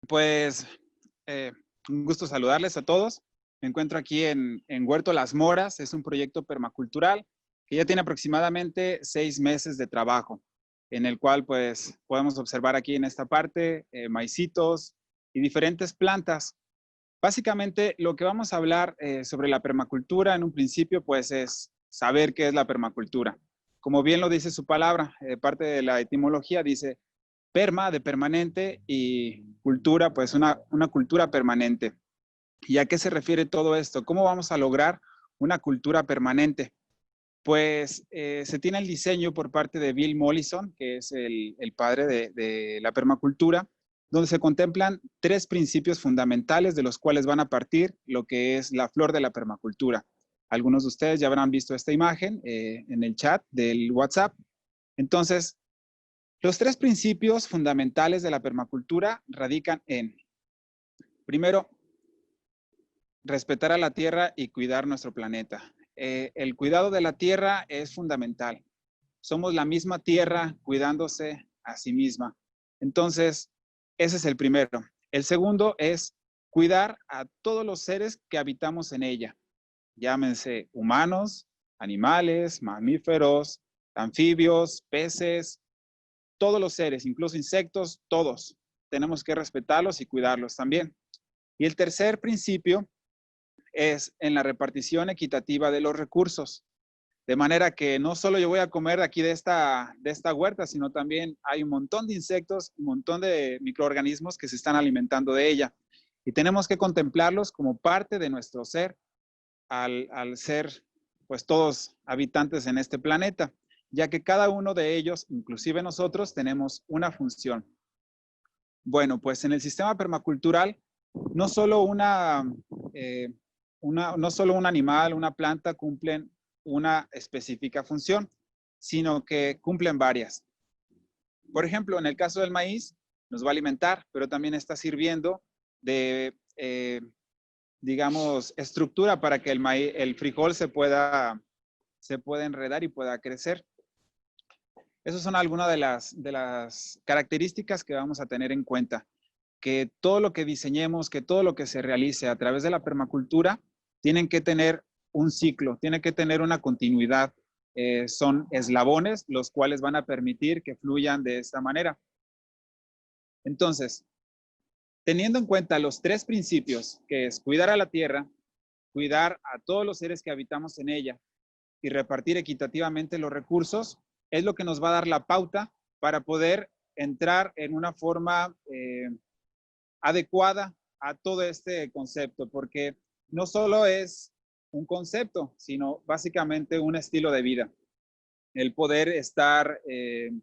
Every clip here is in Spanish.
Pues, eh, un gusto saludarles a todos. Me encuentro aquí en Huerto Las Moras. Es un proyecto permacultural que ya tiene aproximadamente 6 meses de trabajo, en el cual pues podemos observar aquí en esta parte maicitos y diferentes plantas. Básicamente lo que vamos a hablar sobre la permacultura en un principio pues es saber qué es la permacultura. Como bien lo dice su palabra, parte de la etimología dice perma de permanente y cultura, pues una cultura permanente. ¿Y a qué se refiere todo esto? ¿Cómo vamos a lograr una cultura permanente? Pues se tiene el diseño por parte de Bill Mollison, que es el padre de la permacultura, donde se contemplan 3 principios fundamentales de los cuales van a partir lo que es la flor de la permacultura. Algunos de ustedes ya habrán visto esta imagen en el chat del WhatsApp. Entonces, los 3 principios fundamentales de la permacultura radican en, primero, respetar a la tierra y cuidar nuestro planeta. El cuidado de la tierra es fundamental. Somos la misma tierra cuidándose a sí misma. Entonces, ese es el primero. El segundo es cuidar a todos los seres que habitamos en ella. Llámense humanos, animales, mamíferos, anfibios, peces, todos los seres, incluso insectos, todos. Tenemos que respetarlos y cuidarlos también. Y el tercer principio es en la repartición equitativa de los recursos. De manera que no solo yo voy a comer aquí de esta huerta, sino también hay un montón de insectos, un montón de microorganismos que se están alimentando de ella. Y tenemos que contemplarlos como parte de nuestro ser al ser pues todos habitantes en este planeta, ya que cada uno de ellos, inclusive nosotros, tenemos una función. Bueno, pues en el sistema permacultural, no solo no solo un animal, una planta cumplen una específica función, sino que cumplen varias. Por ejemplo, en el caso del maíz, nos va a alimentar, pero también está sirviendo de, digamos, estructura para que el frijol se pueda enredar y pueda crecer. Esas son algunas de las características que vamos a tener en cuenta. Que todo lo que diseñemos, que todo lo que se realice a través de la permacultura, tienen que tener un ciclo, tiene que tener una continuidad. Son eslabones los cuales van a permitir que fluyan de esta manera. Entonces, teniendo en cuenta los 3 principios, que es cuidar a la tierra, cuidar a todos los seres que habitamos en ella y repartir equitativamente los recursos, es lo que nos va a dar la pauta para poder entrar en una forma adecuada a todo este concepto, porque no solo es un concepto, sino básicamente un estilo de vida. El poder estar en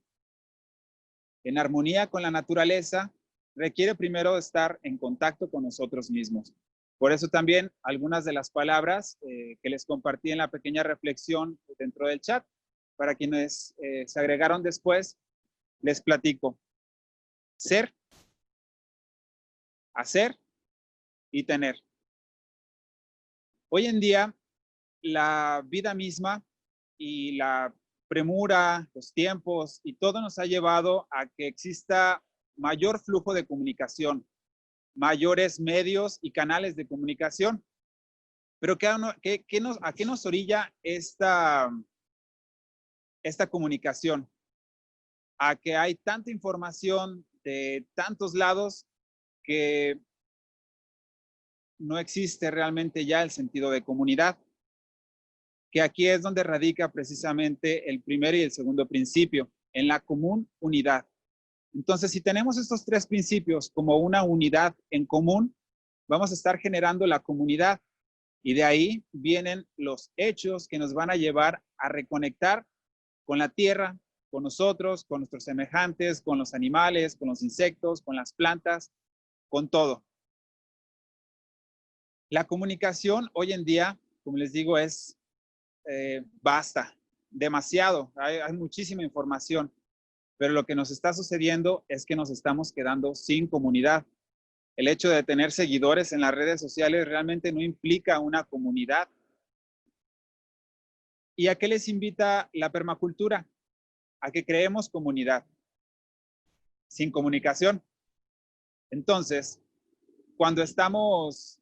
armonía con la naturaleza requiere primero estar en contacto con nosotros mismos. Por eso también algunas de las palabras que les compartí en la pequeña reflexión dentro del chat, para quienes se agregaron después, les platico. Ser, hacer y tener. Hoy en día, la vida misma y la premura, los tiempos y todo nos ha llevado a que exista mayor flujo de comunicación, mayores medios y canales de comunicación. Pero ¿a qué nos orilla esta comunicación? A que hay tanta información de tantos lados que no existe realmente ya el sentido de comunidad, que aquí es donde radica precisamente el primer y el segundo principio, en la común unidad. Entonces, si tenemos estos 3 principios como una unidad en común, vamos a estar generando la comunidad y de ahí vienen los hechos que nos van a llevar a reconectar con la tierra, con nosotros, con nuestros semejantes, con los animales, con los insectos, con las plantas, con todo. La comunicación hoy en día, como les digo, es basta, demasiado, hay muchísima información, pero lo que nos está sucediendo es que nos estamos quedando sin comunidad. El hecho de tener seguidores en las redes sociales realmente no implica una comunidad. ¿Y a qué les invita la permacultura? A que creemos comunidad. Sin comunicación Entonces, cuando estamos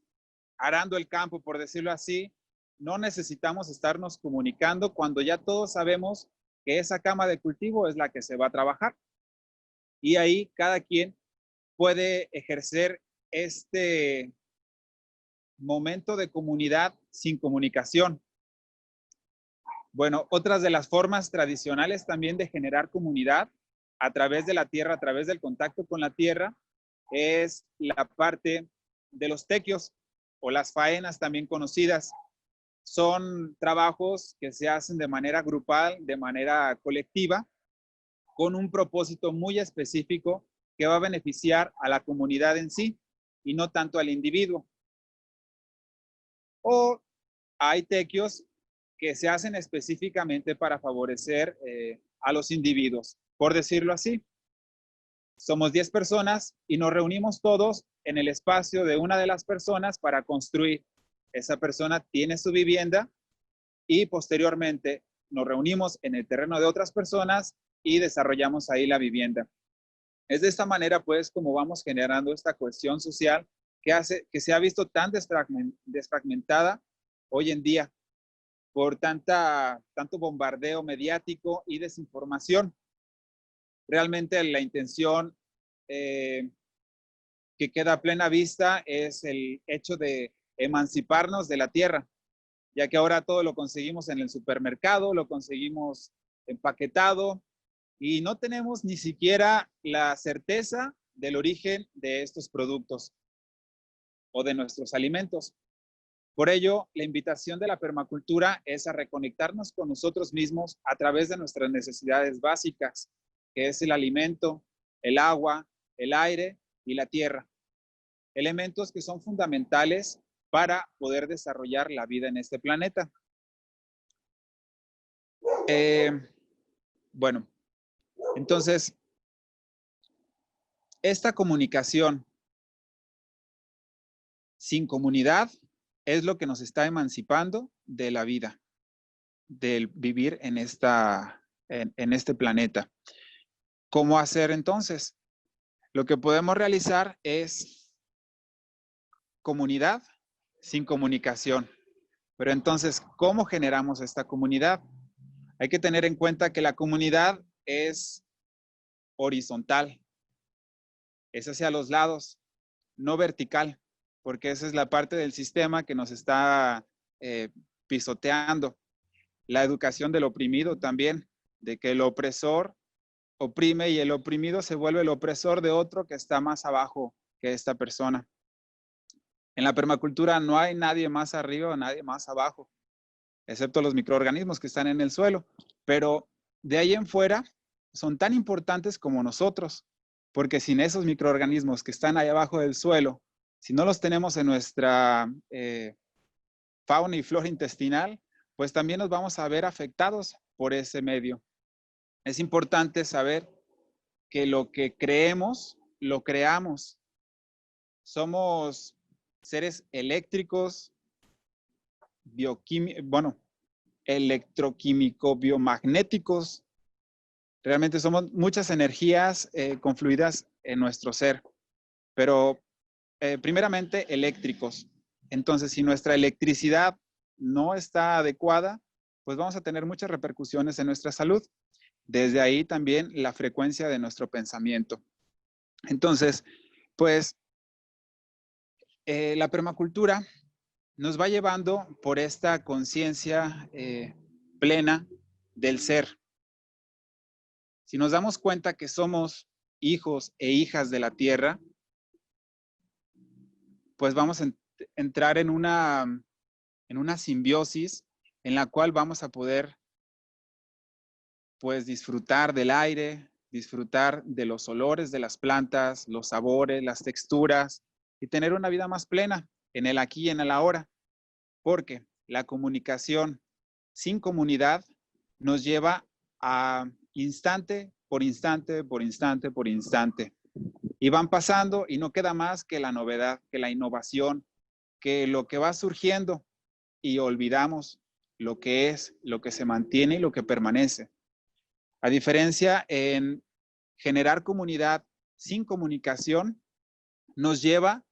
arando el campo, por decirlo así, no necesitamos estarnos comunicando cuando ya todos sabemos que esa cama de cultivo es la que se va a trabajar. Y ahí cada quien puede ejercer este momento de comunidad sin comunicación. Bueno, otras de las formas tradicionales también de generar comunidad a través de la tierra, a través del contacto con la tierra, es la parte de los tequios o las faenas también conocidas. Son trabajos que se hacen de manera grupal, de manera colectiva, con un propósito muy específico que va a beneficiar a la comunidad en sí y no tanto al individuo. O hay tequios que se hacen específicamente para favorecer a los individuos, por decirlo así. Somos 10 personas y nos reunimos todos en el espacio de una de las personas para construir. Esa persona tiene su vivienda y posteriormente nos reunimos en el terreno de otras personas y desarrollamos ahí la vivienda. Es de esta manera, pues, como vamos generando esta cohesión social que se ha visto tan desfragmentada hoy en día por tanto bombardeo mediático y desinformación. Realmente la intención que queda a plena vista es el hecho de emanciparnos de la tierra, ya que ahora todo lo conseguimos en el supermercado, lo conseguimos empaquetado y no tenemos ni siquiera la certeza del origen de estos productos o de nuestros alimentos. Por ello, la invitación de la permacultura es a reconectarnos con nosotros mismos a través de nuestras necesidades básicas, que es el alimento, el agua, el aire y la tierra. Elementos que son fundamentales para poder desarrollar la vida en este planeta. Bueno, entonces, esta comunicación sin comunidad es lo que nos está emancipando de la vida, del vivir en este planeta. ¿Cómo hacer entonces? Lo que podemos realizar es comunidad sin comunicación. Pero entonces, ¿cómo generamos esta comunidad? Hay que tener en cuenta que la comunidad es horizontal, es hacia los lados, no vertical, porque esa es la parte del sistema que nos está pisoteando. La educación del oprimido también, de que el opresor oprime y el oprimido se vuelve el opresor de otro que está más abajo que esta persona. En la permacultura no hay nadie más arriba o nadie más abajo, excepto los microorganismos que están en el suelo. Pero de ahí en fuera son tan importantes como nosotros, porque sin esos microorganismos que están ahí abajo del suelo, si no los tenemos en nuestra fauna y flora intestinal, pues también nos vamos a ver afectados por ese medio. Es importante saber que lo que creemos, lo creamos. Somos seres eléctricos, electroquímico-biomagnéticos. Realmente somos muchas energías confluidas en nuestro ser, pero primeramente eléctricos. Entonces, si nuestra electricidad no está adecuada, pues vamos a tener muchas repercusiones en nuestra salud. Desde ahí también la frecuencia de nuestro pensamiento. Entonces, pues la permacultura nos va llevando por esta conciencia plena del ser. Si nos damos cuenta que somos hijos e hijas de la tierra, pues vamos a entrar en una simbiosis en la cual vamos a poder pues disfrutar del aire, disfrutar de los olores de las plantas, los sabores, las texturas y tener una vida más plena en el aquí y en el ahora. Porque la comunicación sin comunidad nos lleva a instante por instante, por instante, por instante. Y van pasando y no queda más que la novedad, que la innovación, que lo que va surgiendo y olvidamos lo que es, lo que se mantiene y lo que permanece. A diferencia en generar comunidad sin comunicación, nos lleva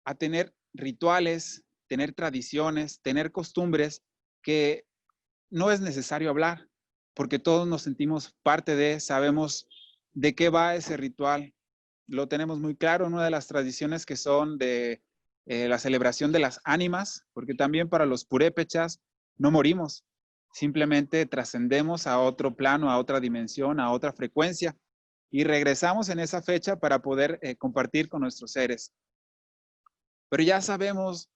a tener rituales, tener tradiciones, tener costumbres que no es necesario hablar, porque todos nos sentimos parte de, sabemos de qué va ese ritual. Lo tenemos muy claro en una de las tradiciones que son de la celebración de las ánimas, porque también para los purépechas no morimos, simplemente trascendemos a otro plano, a otra dimensión, a otra frecuencia y regresamos en esa fecha para poder compartir con nuestros seres. Pero ya sabemos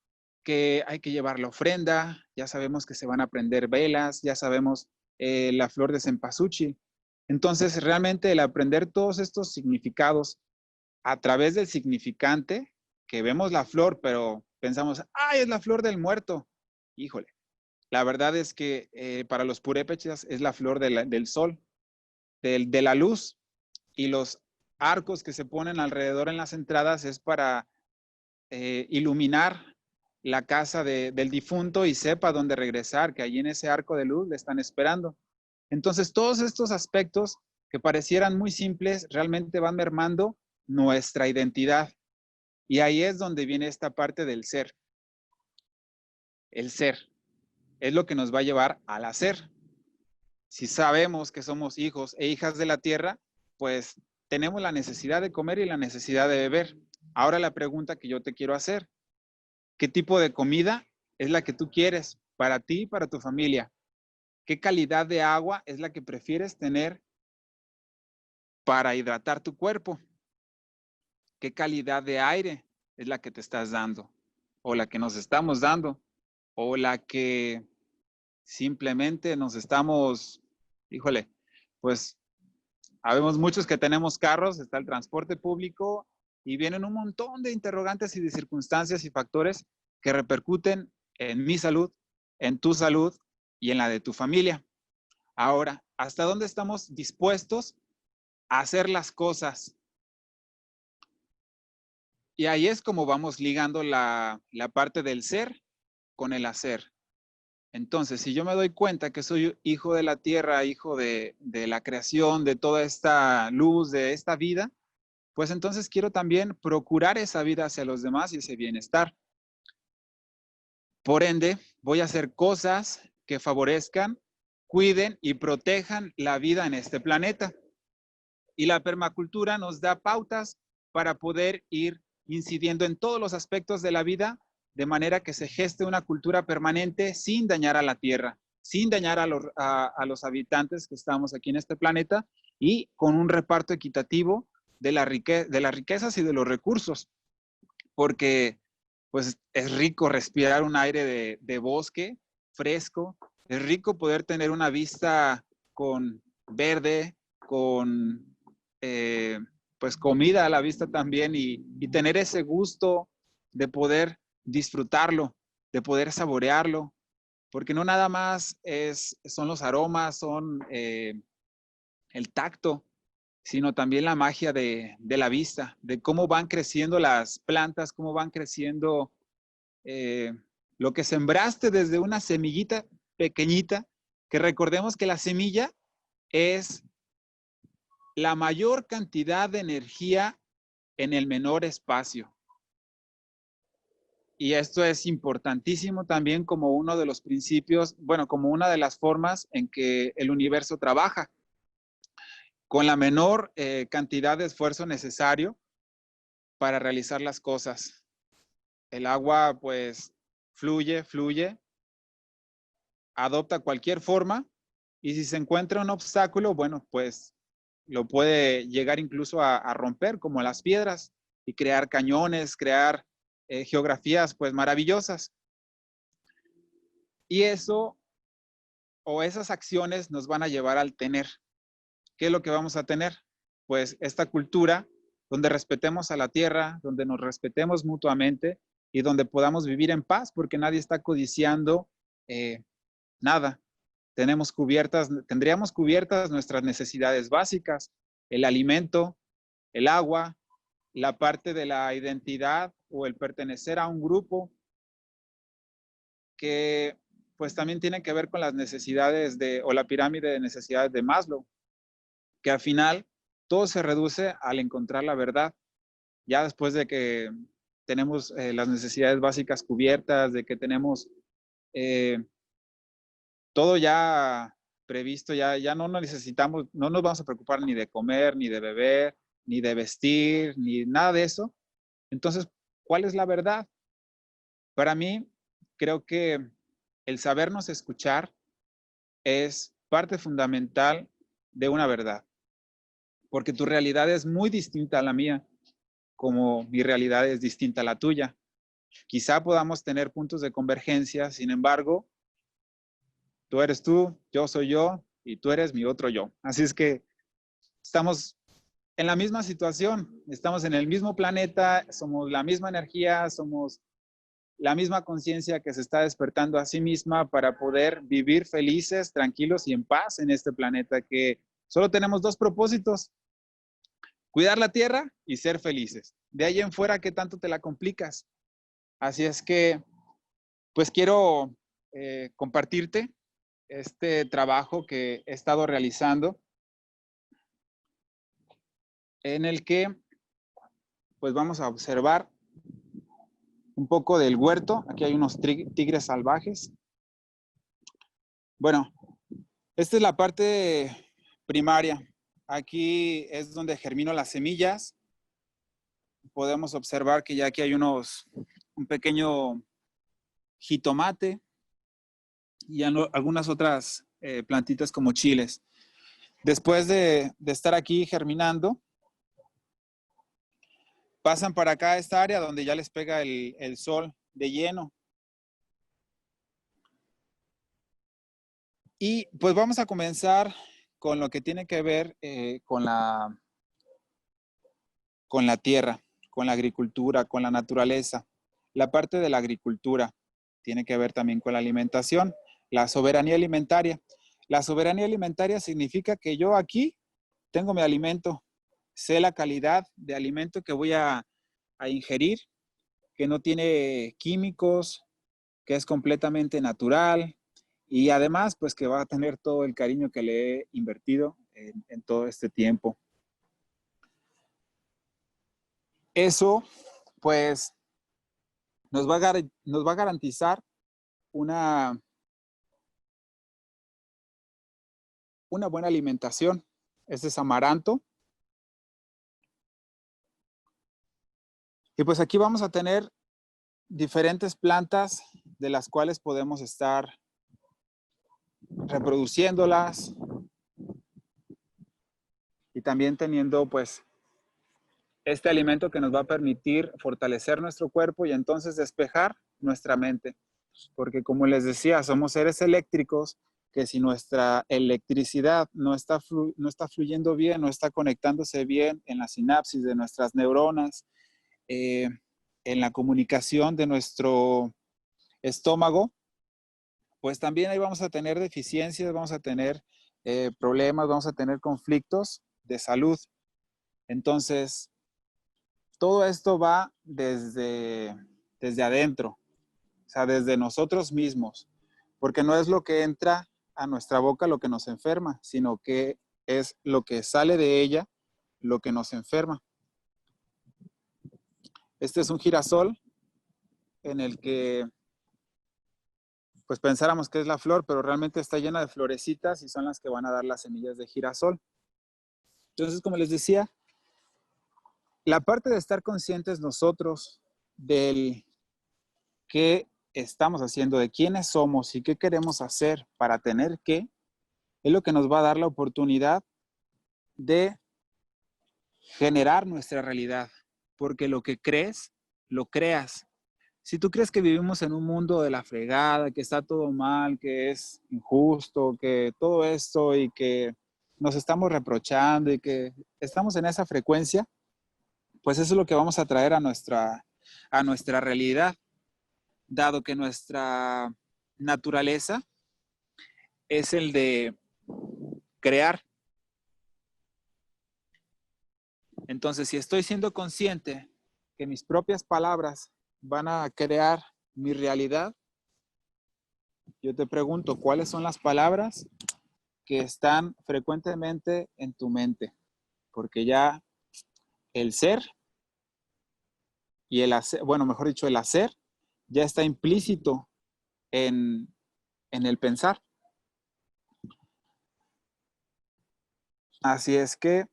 que hay que llevar la ofrenda, ya sabemos que se van a prender velas, ya sabemos la flor de cempasúchil. Entonces, realmente el aprender todos estos significados a través del significante, que vemos la flor, pero pensamos, ¡ay, es la flor del muerto! Híjole, la verdad es que para los purépechas es la flor del sol, de la luz, y los arcos que se ponen alrededor en las entradas es para iluminar la casa del difunto y sepa dónde regresar, que allí en ese arco de luz le están esperando. Entonces, todos estos aspectos que parecieran muy simples realmente van mermando nuestra identidad. Y ahí es donde viene esta parte del ser. El ser es lo que nos va a llevar al hacer. Si sabemos que somos hijos e hijas de la tierra, pues tenemos la necesidad de comer y la necesidad de beber. Ahora la pregunta que yo te quiero hacer, ¿qué tipo de comida es la que tú quieres para ti y para tu familia? ¿Qué calidad de agua es la que prefieres tener para hidratar tu cuerpo? ¿Qué calidad de aire es la que te estás dando? ¿O la que nos estamos dando? ¿O la que simplemente nos estamos, híjole, pues habemos muchos que tenemos carros, está el transporte público y vienen un montón de interrogantes y de circunstancias y factores que repercuten en mi salud, en tu salud y en la de tu familia. Ahora, ¿hasta dónde estamos dispuestos a hacer las cosas? Y ahí es como vamos ligando la parte del ser con el hacer. Entonces, si yo me doy cuenta que soy hijo de la tierra, hijo de la creación, de toda esta luz, de esta vida, pues entonces quiero también procurar esa vida hacia los demás y ese bienestar. Por ende, voy a hacer cosas que favorezcan, cuiden y protejan la vida en este planeta. Y la permacultura nos da pautas para poder ir incidiendo en todos los aspectos de la vida de manera que se geste una cultura permanente sin dañar a la tierra, sin dañar a los habitantes que estamos aquí en este planeta y con un reparto equitativo de las riquezas y de los recursos, porque pues es rico respirar un aire de bosque fresco, es rico poder tener una vista con verde, con pues comida a la vista también y tener ese gusto de poder disfrutarlo, de poder saborearlo, porque no nada más son los aromas, son el tacto, sino también la magia de la vista, de cómo van creciendo las plantas, cómo van creciendo lo que sembraste desde una semillita pequeñita, que recordemos que la semilla es la mayor cantidad de energía en el menor espacio. Y esto es importantísimo también como uno de los principios, bueno, como una de las formas en que el universo trabaja, con la menor cantidad de esfuerzo necesario para realizar las cosas. El agua, pues, fluye, adopta cualquier forma y si se encuentra un obstáculo, bueno, pues lo puede llegar incluso a romper como las piedras y crear cañones, crear geografías pues maravillosas. Y eso o esas acciones nos van a llevar al tener. ¿Qué es lo que vamos a tener? Pues esta cultura donde respetemos a la tierra, donde nos respetemos mutuamente y donde podamos vivir en paz porque nadie está codiciando nada. Tendríamos cubiertas nuestras necesidades básicas, el alimento, el agua, la parte de la identidad o el pertenecer a un grupo que pues también tiene que ver con las necesidades o la pirámide de necesidades de Maslow, que al final todo se reduce al encontrar la verdad. ya después de que tenemos las necesidades básicas cubiertas, de que tenemos todo ya previsto, ya no necesitamos, no nos vamos a preocupar ni de comer, ni de beber, ni de vestir, ni nada de eso. Entonces, ¿cuál es la verdad? Para mí, creo que el sabernos escuchar es parte fundamental de una verdad, porque tu realidad es muy distinta a la mía, como mi realidad es distinta a la tuya. Quizá podamos tener puntos de convergencia, sin embargo, tú eres tú, yo soy yo y tú eres mi otro yo. Así es que estamos en la misma situación, estamos en el mismo planeta, somos la misma energía, somos la misma conciencia que se está despertando a sí misma para poder vivir felices, tranquilos y en paz en este planeta, que solo tenemos dos propósitos: cuidar la tierra y ser felices. De ahí en fuera, ¿qué tanto te la complicas? Así es que, pues quiero compartirte este trabajo que he estado realizando, en el que pues vamos a observar un poco del huerto. Aquí hay unos tigres salvajes. Bueno, esta es la parte primaria. Aquí es donde germino las semillas. Podemos observar que ya aquí hay un pequeño jitomate y algunas otras plantitas como chiles. Después de estar aquí germinando, pasan para acá a esta área donde ya les pega el sol de lleno. Y pues vamos a comenzar con lo que tiene que ver con la tierra, con la agricultura, con la naturaleza. La parte de la agricultura tiene que ver también con la alimentación, la soberanía alimentaria. La soberanía alimentaria significa que yo aquí tengo mi alimento, sé la calidad de alimento que voy a ingerir, que no tiene químicos, que es completamente natural y además pues que va a tener todo el cariño que le he invertido en todo este tiempo. Eso pues nos va a garantizar una, una buena alimentación. Este es amaranto. Y pues aquí vamos a tener diferentes plantas de las cuales podemos estar reproduciéndolas y también teniendo pues este alimento que nos va a permitir fortalecer nuestro cuerpo y entonces despejar nuestra mente. Porque como les decía, somos seres eléctricos que si nuestra electricidad no está fluyendo bien, no está conectándose bien en la sinapsis de nuestras neuronas, en la comunicación de nuestro estómago, pues también ahí vamos a tener deficiencias, vamos a tener problemas, vamos a tener conflictos de salud. Entonces, todo esto va desde adentro, o sea, desde nosotros mismos, porque no es lo que entra a nuestra boca lo que nos enferma, sino que es lo que sale de ella lo que nos enferma. Este es un girasol en el que pues pensáramos que es la flor, pero realmente está llena de florecitas y son las que van a dar las semillas de girasol. Entonces, como les decía, la parte de estar conscientes nosotros del qué estamos haciendo, de quiénes somos y qué queremos hacer para tener qué, es lo que nos va a dar la oportunidad de generar nuestra realidad, porque lo que crees, lo creas. Si tú crees que vivimos en un mundo de la fregada, que está todo mal, que es injusto, que todo esto y que nos estamos reprochando y que estamos en esa frecuencia, pues eso es lo que vamos a traer a nuestra realidad, dado que nuestra naturaleza es el de crear. Entonces, si estoy siendo consciente que mis propias palabras van a crear mi realidad, yo te pregunto, ¿cuáles son las palabras que están frecuentemente en tu mente? Porque ya el ser y el hacer, bueno, mejor dicho, el hacer ya está implícito en el pensar. Así es que,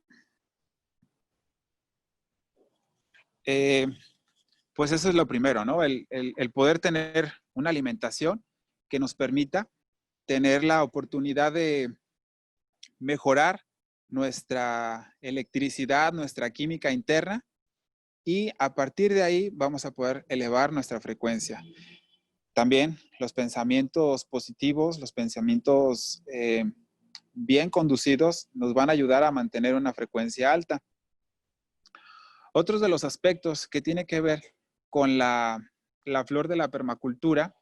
pues eso es lo primero, ¿no? El poder tener una alimentación que nos permita tener la oportunidad de mejorar nuestra electricidad, nuestra química interna, y a partir de ahí vamos a poder elevar nuestra frecuencia. También los pensamientos positivos, los pensamientos bien conducidos nos van a ayudar a mantener una frecuencia alta. Otros de los aspectos que tiene que ver con la flor de la permacultura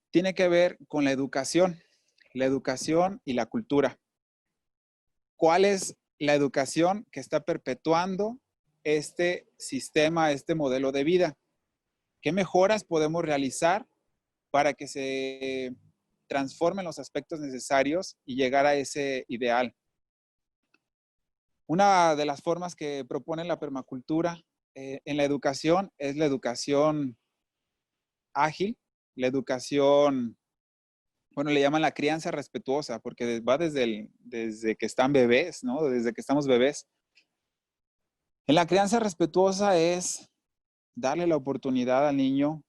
tiene que ver con la educación y la cultura. ¿Cuál es la educación que está perpetuando este sistema, este modelo de vida? ¿Qué mejoras podemos realizar para que se transformen los aspectos necesarios y llegar a ese ideal? Una de las formas que propone la permacultura en la educación es la educación ágil, la educación, bueno, le llaman la crianza respetuosa, porque va desde que están bebés, ¿no? Desde que estamos bebés. En la crianza respetuosa es darle la oportunidad al niño,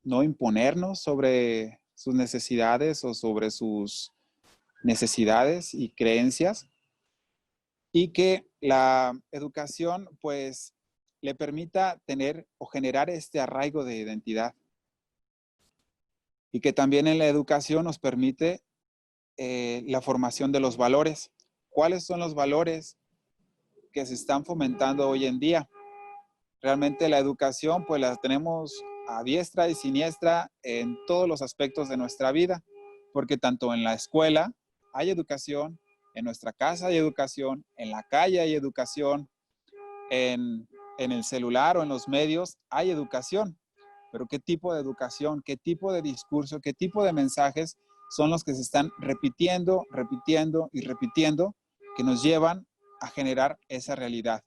no imponernos sobre sus necesidades o sobre sus necesidades y creencias, y que la educación pues le permita tener o generar este arraigo de identidad, y que también en la educación nos permite la formación de los valores. ¿Cuáles son los valores que se están fomentando hoy en día? Realmente la educación pues la tenemos a diestra y siniestra en todos los aspectos de nuestra vida, porque tanto en la escuela hay educación, en nuestra casa hay educación, en la calle hay educación, en el celular o en los medios hay educación. Pero ¿qué tipo de educación, qué tipo de discurso, qué tipo de mensajes son los que se están repitiendo, repitiendo y repitiendo, que nos llevan a generar esa realidad?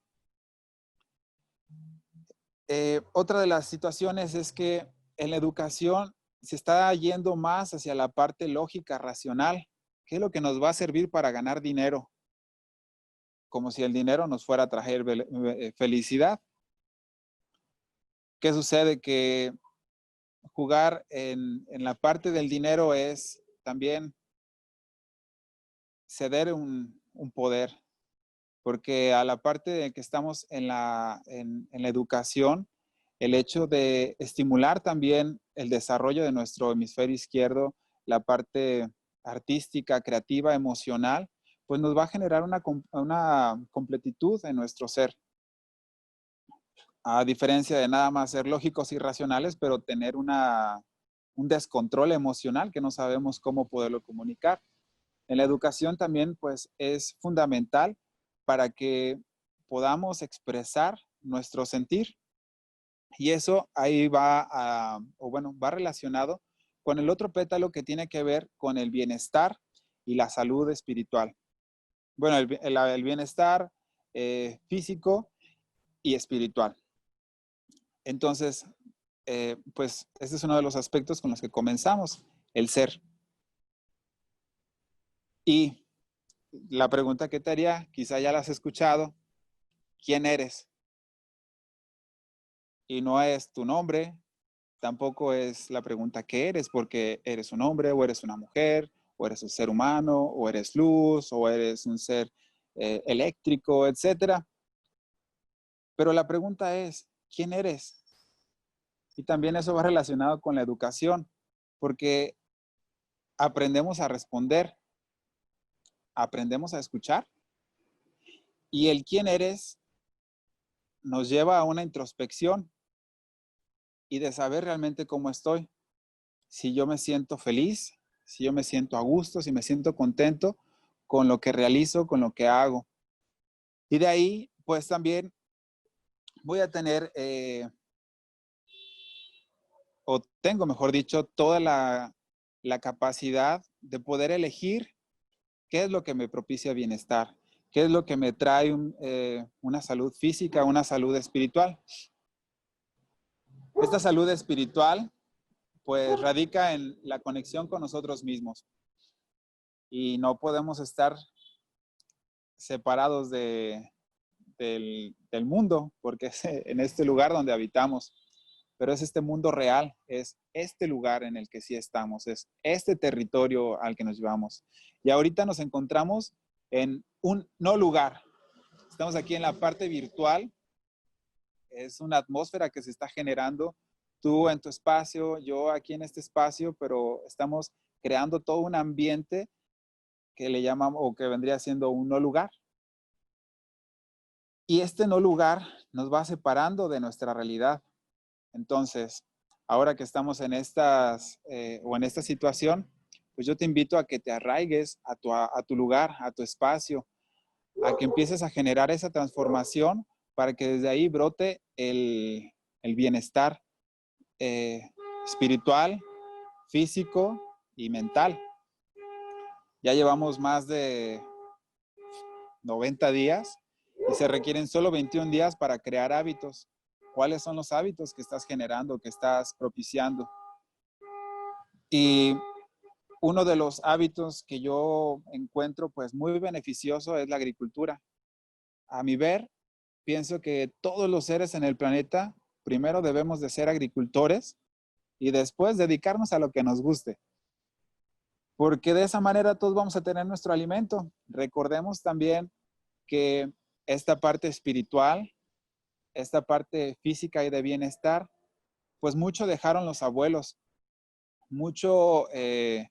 Otra de las situaciones es que en la educación se está yendo más hacia la parte lógica, racional. ¿Qué es lo que nos va a servir para ganar dinero? Como si el dinero nos fuera a traer felicidad. ¿Qué sucede? Que jugar en la parte del dinero es también ceder un poder, porque a la parte de que estamos en la educación, el hecho de estimular también el desarrollo de nuestro hemisferio izquierdo, la parte artística, creativa, emocional, pues nos va a generar una completitud en nuestro ser. A diferencia de nada más ser lógicos y racionales, pero tener un descontrol emocional que no sabemos cómo poderlo comunicar. En la educación también, pues, es fundamental para que podamos expresar nuestro sentir. Y eso ahí va relacionado con el otro pétalo que tiene que ver con el bienestar y la salud espiritual. Bueno, el bienestar físico y espiritual. Entonces, pues, este es uno de los aspectos con los que comenzamos, el ser. Y la pregunta que te haría, quizá ya la has escuchado, ¿quién eres? Y no es tu nombre, tampoco es la pregunta ¿qué eres? Porque eres un hombre o eres una mujer, o eres un ser humano, o eres luz, o eres un ser eléctrico, etcétera. Pero la pregunta es, ¿quién eres? Y también eso va relacionado con la educación, porque aprendemos a responder, aprendemos a escuchar, y el quién eres nos lleva a una introspección y de saber realmente cómo estoy. Si yo me siento feliz, si yo me siento a gusto, si me siento contento con lo que realizo, con lo que hago. Y de ahí, pues también voy a tener, o tengo, mejor dicho, toda la capacidad de poder elegir qué es lo que me propicia bienestar, ¿Qué es lo que me trae una salud física, una salud espiritual? Esta salud espiritual pues radica en la conexión con nosotros mismos y no podemos estar separados del mundo porque es en este lugar donde habitamos, pero es este mundo real, es este lugar en el que sí estamos, es este territorio al que nos llevamos. Y ahorita nos encontramos en un no lugar. Estamos aquí en la parte virtual, es una atmósfera que se está generando, tú en tu espacio, yo aquí en este espacio, pero estamos creando todo un ambiente que le llamamos o que vendría siendo un no lugar. Y este no lugar nos va separando de nuestra realidad. Entonces, ahora que estamos en en esta situación, pues yo te invito a que te arraigues a tu lugar, a tu espacio, a que empieces a generar esa transformación para que desde ahí brote el bienestar espiritual, físico y mental. Ya llevamos más de 90 días y se requieren solo 21 días para crear hábitos. ¿Cuáles son los hábitos que estás generando, que estás propiciando? Y uno de los hábitos que yo encuentro pues muy beneficioso es la agricultura. A mi ver, pienso que todos los seres en el planeta primero debemos de ser agricultores y después dedicarnos a lo que nos guste. Porque de esa manera todos vamos a tener nuestro alimento. Recordemos también que esta parte espiritual, esta parte física y de bienestar, pues mucho dejaron los abuelos, mucho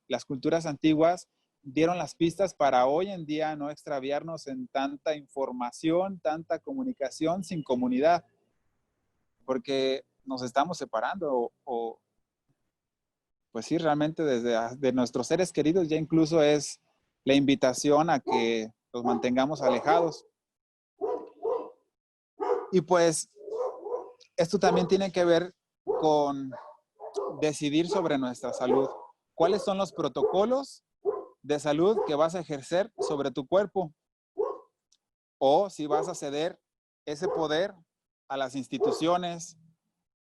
las culturas antiguas dieron las pistas para hoy en día no extraviarnos en tanta información, tanta comunicación sin comunidad, porque nos estamos separando pues sí, realmente de nuestros seres queridos ya incluso es la invitación a que los mantengamos alejados. Y pues esto también tiene que ver con decidir sobre nuestra salud. ¿Cuáles son los protocolos de salud que vas a ejercer sobre tu cuerpo? O si vas a ceder ese poder a las instituciones,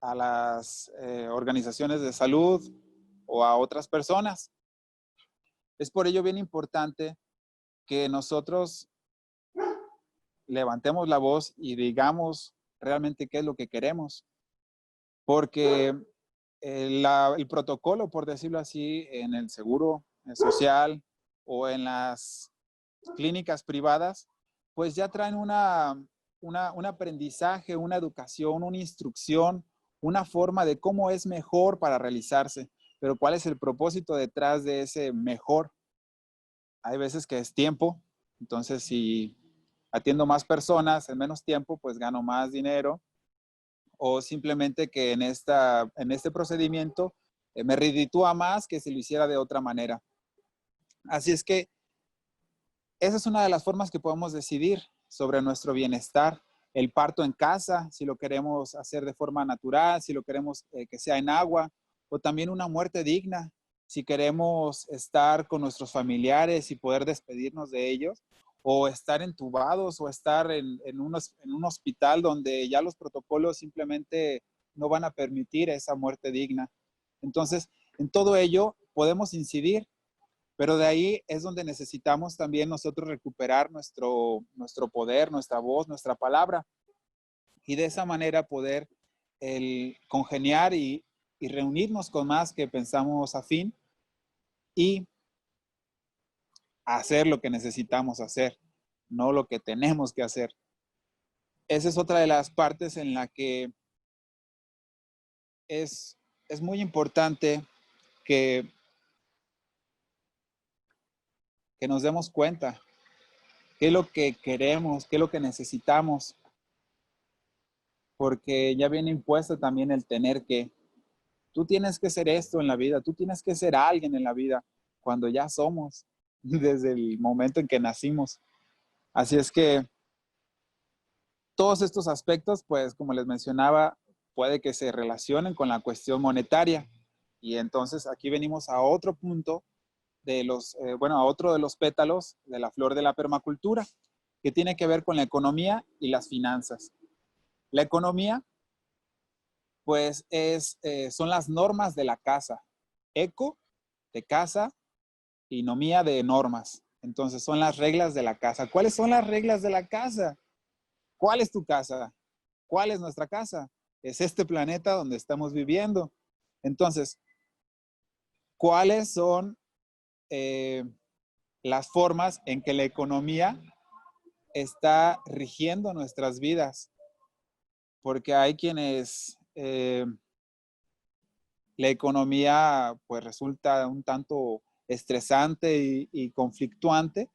a las organizaciones de salud o a otras personas. Es por ello bien importante que nosotros levantemos la voz y digamos realmente qué es lo que queremos. Porque el protocolo, por decirlo así, en el seguro social o en las clínicas privadas, pues ya traen un aprendizaje, una educación, una instrucción, una forma de cómo es mejor para realizarse. Pero ¿cuál es el propósito detrás de ese mejor? Hay veces que es tiempo. Entonces, si atiendo más personas en menos tiempo, pues gano más dinero. O simplemente que en este procedimiento me reditúa más que si lo hiciera de otra manera. Así es que esa es una de las formas que podemos decidir sobre nuestro bienestar. El parto en casa, si lo queremos hacer de forma natural, si lo queremos que sea en agua, o también una muerte digna, si queremos estar con nuestros familiares y poder despedirnos de ellos, o estar entubados, o estar en un hospital donde ya los protocolos simplemente no van a permitir esa muerte digna. Entonces, en todo ello podemos incidir, pero de ahí es donde necesitamos también nosotros recuperar nuestro poder, nuestra voz, nuestra palabra, y de esa manera poder congeniar y reunirnos con más que pensamos afín y hacer lo que necesitamos hacer, no lo que tenemos que hacer. Esa es otra de las partes en la que es muy importante que, que nos demos cuenta qué es lo que queremos, qué es lo que necesitamos, porque ya viene impuesto también el tener que. Tú tienes que ser esto en la vida, tú tienes que ser alguien en la vida, cuando ya somos, desde el momento en que nacimos. Así es que todos estos aspectos, pues como les mencionaba, puede que se relacionen con la cuestión monetaria. Y entonces aquí venimos a otro punto a otro de los pétalos de la flor de la permacultura. que tiene que ver con la economía y las finanzas. La economía, pues, son las normas de la casa. Eco, de casa, y nomía, de normas. Entonces, son las reglas de la casa. ¿Cuáles son las reglas de la casa? ¿Cuál es tu casa? ¿Cuál es nuestra casa? Es este planeta donde estamos viviendo. Entonces, ¿cuáles son las formas en que la economía está rigiendo nuestras vidas? Porque hay quienes la economía pues resulta un tanto estresante y conflictuante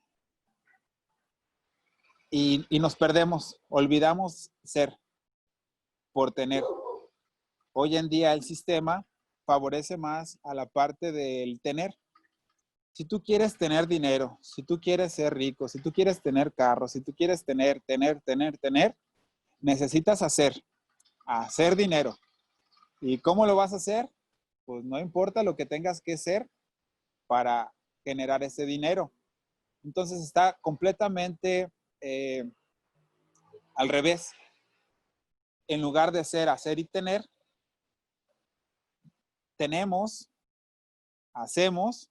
y nos perdemos, olvidamos ser por tener. Hoy en día el sistema favorece más a la parte del tener. Si tú quieres tener dinero, si tú quieres ser rico, si tú quieres tener carro, si tú quieres tener, necesitas hacer dinero. ¿Y cómo lo vas a hacer? Pues no importa lo que tengas que hacer para generar ese dinero. Entonces está completamente al revés. En lugar de ser, hacer y tener, tenemos, hacemos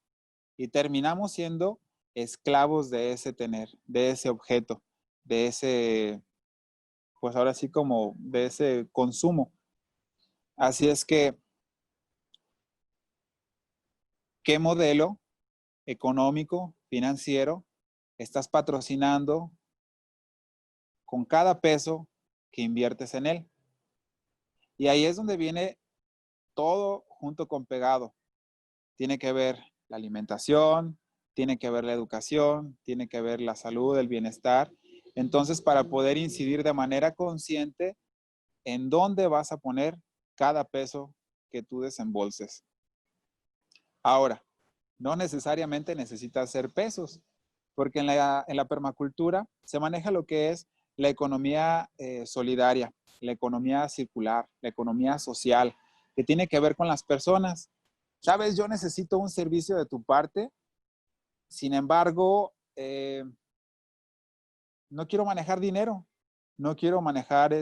y terminamos siendo esclavos de ese tener, de ese objeto, de ese, pues ahora sí como de ese consumo. Así es que, ¿qué modelo económico, financiero estás patrocinando con cada peso que inviertes en él? Y ahí es donde viene todo junto con pegado. Tiene que ver la alimentación, tiene que ver la educación, tiene que ver la salud, el bienestar. Entonces, para poder incidir de manera consciente en dónde vas a poner cada peso que tú desembolses. Ahora, no necesariamente necesitas ser pesos, porque en la permacultura se maneja lo que es la economía solidaria, la economía circular, la economía social, que tiene que ver con las personas. Sabes, yo necesito un servicio de tu parte, sin embargo, no quiero manejar dinero, no quiero manejar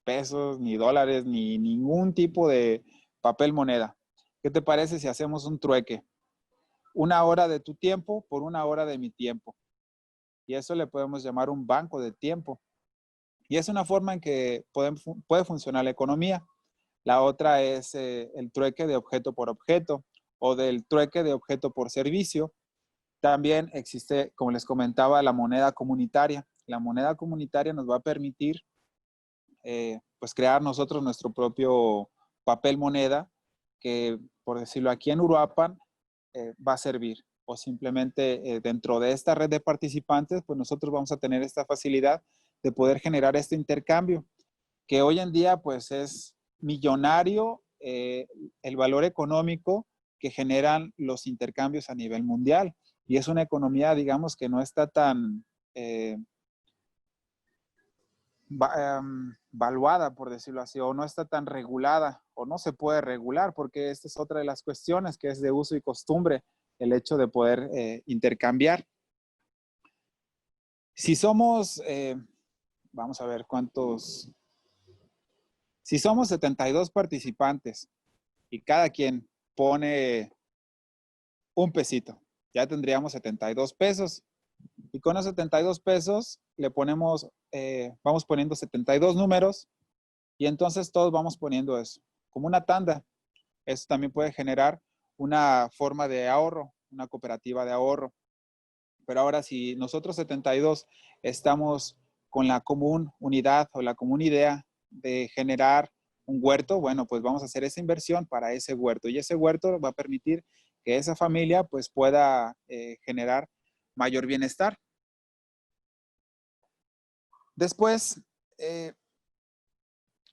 pesos, ni dólares, ni ningún tipo de papel moneda. ¿Qué te parece si hacemos un trueque? 1 hora de tu tiempo por 1 hora de mi tiempo. Y eso le podemos llamar un banco de tiempo. Y es una forma en que puede funcionar la economía. La otra es el trueque de objeto por objeto o del trueque de objeto por servicio. También existe, como les comentaba, la moneda comunitaria. La moneda comunitaria nos va a permitir pues crear nosotros nuestro propio papel moneda que, por decirlo aquí en Uruapan, va a servir. O simplemente dentro de esta red de participantes, pues nosotros vamos a tener esta facilidad de poder generar este intercambio, que hoy en día pues es millonario el valor económico que generan los intercambios a nivel mundial. Y es una economía, digamos, que no está tan valuada, por decirlo así, o no está tan regulada, o no se puede regular, porque esta es otra de las cuestiones que es de uso y costumbre, el hecho de poder intercambiar. Si somos, vamos a ver cuántos, si somos 72 participantes y cada quien pone un pesito, ya tendríamos 72 pesos. Y con los 72 pesos le ponemos, vamos poniendo 72 números y entonces todos vamos poniendo eso, como una tanda. Eso también puede generar una forma de ahorro, una cooperativa de ahorro. Pero ahora si nosotros 72 estamos con la común unidad o la común idea de generar un huerto, bueno, pues vamos a hacer esa inversión para ese huerto y ese huerto va a permitir que esa familia pues pueda generar mayor bienestar. Después,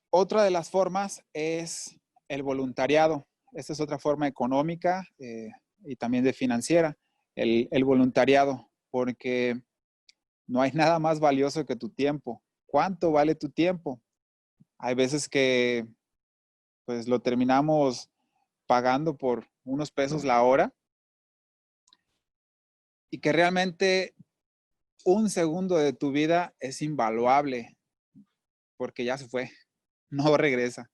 otra de las formas es el voluntariado. Esta es otra forma económica y también de financiera, el voluntariado, porque no hay nada más valioso que tu tiempo. ¿Cuánto vale tu tiempo? Hay veces que pues lo terminamos pagando por unos pesos la hora y que realmente un segundo de tu vida es invaluable porque ya se fue, no regresa.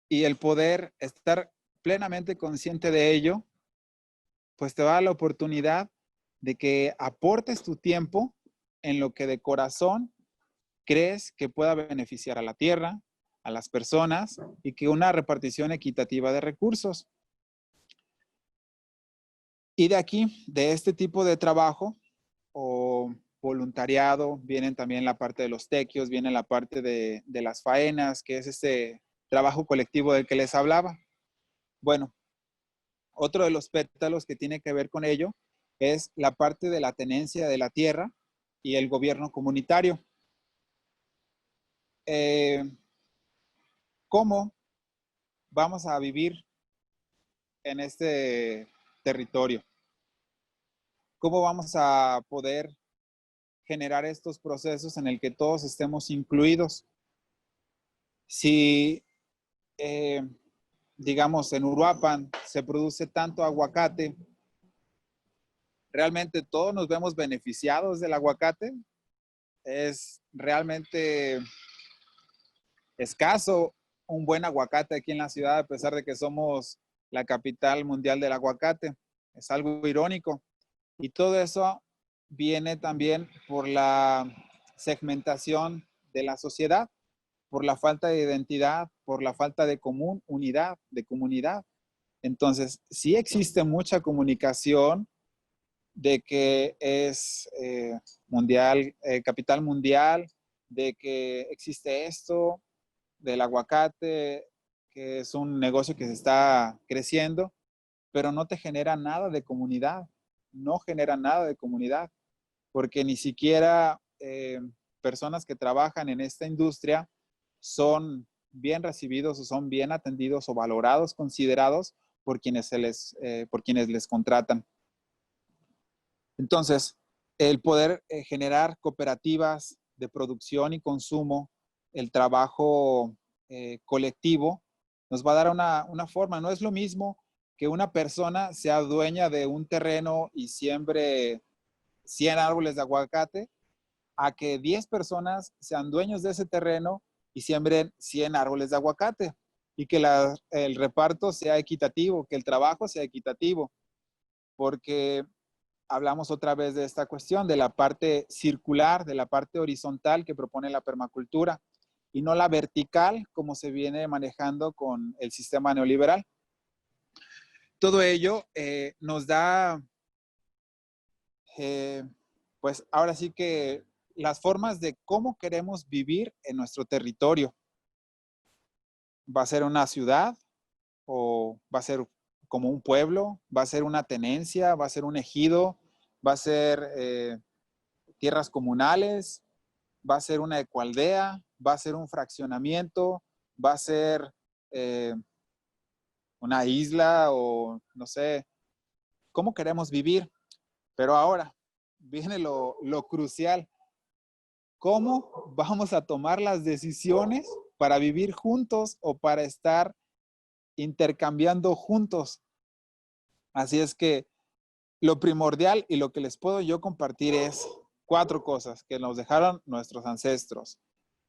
Y el poder estar plenamente consciente de ello, pues te da la oportunidad de que aportes tu tiempo en lo que de corazón crees que pueda beneficiar a la tierra, a las personas y que una repartición equitativa de recursos. Y de aquí, de este tipo de trabajo o voluntariado, vienen también la parte de los tequios, viene la parte de las faenas, que es este trabajo colectivo del que les hablaba. Bueno, otro de los pétalos que tiene que ver con ello es la parte de la tenencia de la tierra y el gobierno comunitario. ¿Cómo vamos a vivir en este territorio? ¿Cómo vamos a poder generar estos procesos en el que todos estemos incluidos? Si, digamos, en Uruapan se produce tanto aguacate, ¿realmente todos nos vemos beneficiados del aguacate? Es realmente escaso un buen aguacate aquí en la ciudad, a pesar de que somos la capital mundial del aguacate. Es algo irónico. Y todo eso viene también por la segmentación de la sociedad, por la falta de identidad, por la falta de unidad, de comunidad. Entonces, sí existe mucha comunicación de que es mundial, capital mundial, de que existe esto, del aguacate, que es un negocio que se está creciendo, pero no te genera nada de comunidad, no genera nada de comunidad, porque ni siquiera personas que trabajan en esta industria son bien recibidos o son bien atendidos o valorados, considerados por quienes les contratan. Entonces, el poder generar cooperativas de producción y consumo, el trabajo colectivo, nos va a dar una forma. No es lo mismo que una persona sea dueña de un terreno y siembre 100 árboles de aguacate, a que 10 personas sean dueños de ese terreno y siembren 100 árboles de aguacate, y que el reparto sea equitativo, que el trabajo sea equitativo, porque hablamos otra vez de esta cuestión, de la parte circular, de la parte horizontal que propone la permacultura, y no la vertical como se viene manejando con el sistema neoliberal. Todo ello nos da, pues ahora sí que las formas de cómo queremos vivir en nuestro territorio. ¿Va a ser una ciudad o va a ser como un pueblo? ¿Va a ser una tenencia? ¿Va a ser un ejido? ¿Va a ser tierras comunales? ¿Va a ser una ecoaldea? ¿Va a ser un fraccionamiento? ¿Va a ser una isla o no sé? ¿Cómo queremos vivir? Pero ahora viene lo crucial. ¿Cómo vamos a tomar las decisiones para vivir juntos o para estar intercambiando juntos? Así es que lo primordial y lo que les puedo yo compartir es 4 cosas que nos dejaron nuestros ancestros.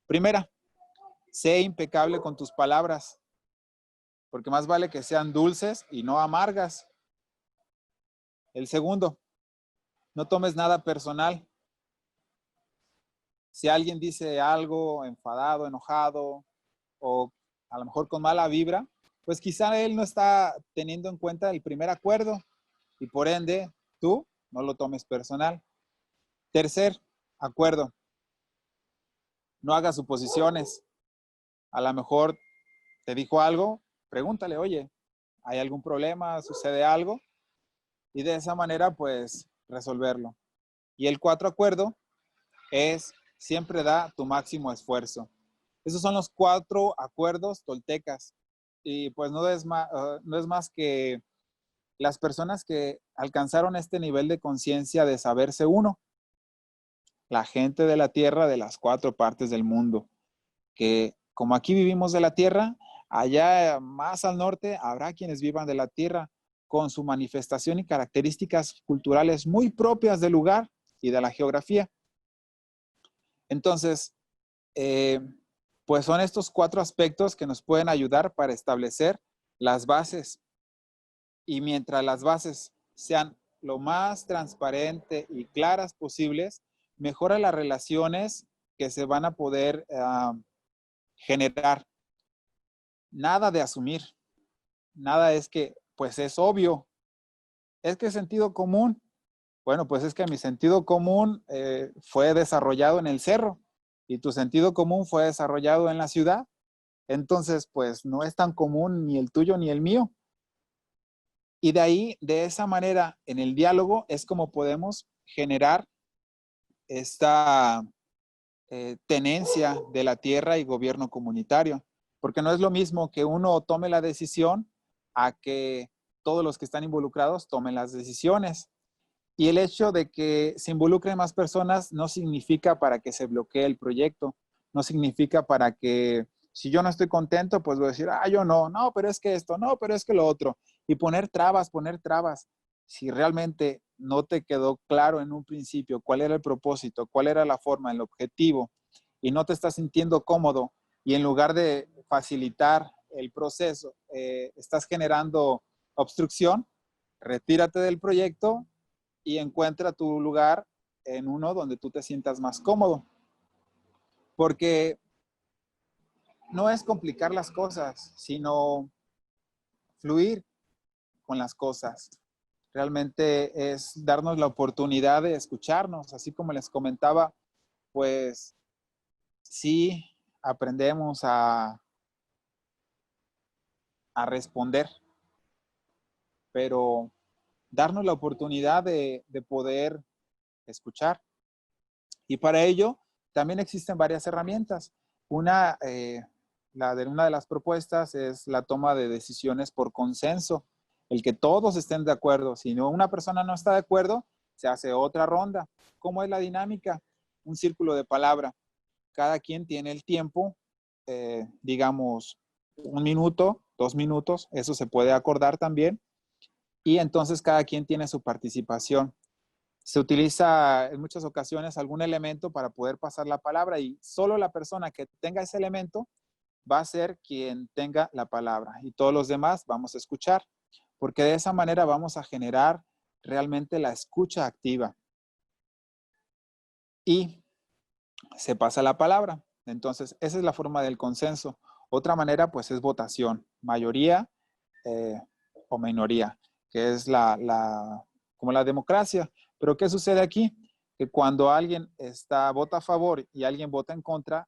Primera, sé impecable con tus palabras, porque más vale que sean dulces y no amargas. El segundo, no tomes nada personal. Si alguien dice algo enfadado, enojado o a lo mejor con mala vibra, pues quizá él no está teniendo en cuenta el primer acuerdo y por ende tú no lo tomes personal. Tercer acuerdo, no hagas suposiciones. A lo mejor te dijo algo, pregúntale, oye, ¿hay algún problema? ¿Sucede algo? Y de esa manera, pues, resolverlo. Y el 4 acuerdo es siempre da tu máximo esfuerzo. Esos son los 4 acuerdos toltecas. Y pues no es más que las personas que alcanzaron este nivel de conciencia de saberse uno. La gente de la tierra de las 4 partes del mundo. Que como aquí vivimos de la tierra, allá más al norte habrá quienes vivan de la tierra con su manifestación y características culturales muy propias del lugar, y de la geografía. Entonces, pues son estos 4 aspectos que nos pueden ayudar para establecer las bases. Y mientras las bases sean lo más transparente y claras posibles, mejora las relaciones que se van a poder generar. Nada de asumir. Nada es que, pues es obvio. Es que es sentido común. Bueno, pues es que mi sentido común fue desarrollado en el cerro y tu sentido común fue desarrollado en la ciudad. Entonces, pues no es tan común ni el tuyo ni el mío. Y de ahí, de esa manera, en el diálogo es como podemos generar esta tenencia de la tierra y gobierno comunitario. Porque no es lo mismo que uno tome la decisión a que todos los que están involucrados tomen las decisiones. Y el hecho de que se involucren más personas no significa para que se bloquee el proyecto, no significa para que si yo no estoy contento, pues voy a decir, yo no, pero es que esto, no, pero es que lo otro. Y poner trabas. Si realmente no te quedó claro en un principio cuál era el propósito, cuál era la forma, el objetivo, y no te estás sintiendo cómodo, y en lugar de facilitar el proceso, estás generando obstrucción, retírate del proyecto y encuentra tu lugar en uno donde tú te sientas más cómodo. Porque no es complicar las cosas, sino fluir con las cosas. Realmente es darnos la oportunidad de escucharnos, así como les comentaba, pues sí aprendemos a responder, pero darnos la oportunidad de poder escuchar. Y para ello también existen varias herramientas. Una de las propuestas es la toma de decisiones por consenso, el que todos estén de acuerdo. Si no, una persona no está de acuerdo, se hace otra ronda. ¿Cómo es la dinámica? Un círculo de palabra. Cada quien tiene el tiempo, digamos, 1 minuto, 2 minutos, eso se puede acordar también. Y entonces cada quien tiene su participación. Se utiliza en muchas ocasiones algún elemento para poder pasar la palabra y solo la persona que tenga ese elemento va a ser quien tenga la palabra y todos los demás vamos a escuchar, porque de esa manera vamos a generar realmente la escucha activa y se pasa la palabra. Entonces, esa es la forma del consenso. Otra manera, pues, es votación, mayoría o minoría, que es como la democracia. Pero ¿qué sucede aquí? Que cuando alguien vota a favor y alguien vota en contra,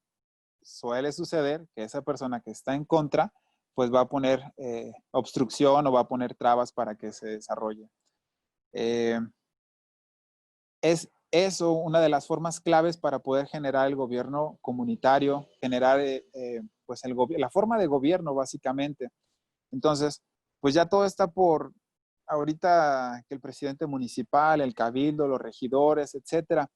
suele suceder que esa persona que está en contra, pues va a poner obstrucción o va a poner trabas para que se desarrolle. Es eso una de las formas claves para poder generar el gobierno comunitario, generar pues la forma de gobierno básicamente. Entonces, pues ya todo está por ahorita que el presidente municipal, el cabildo, los regidores, etcétera,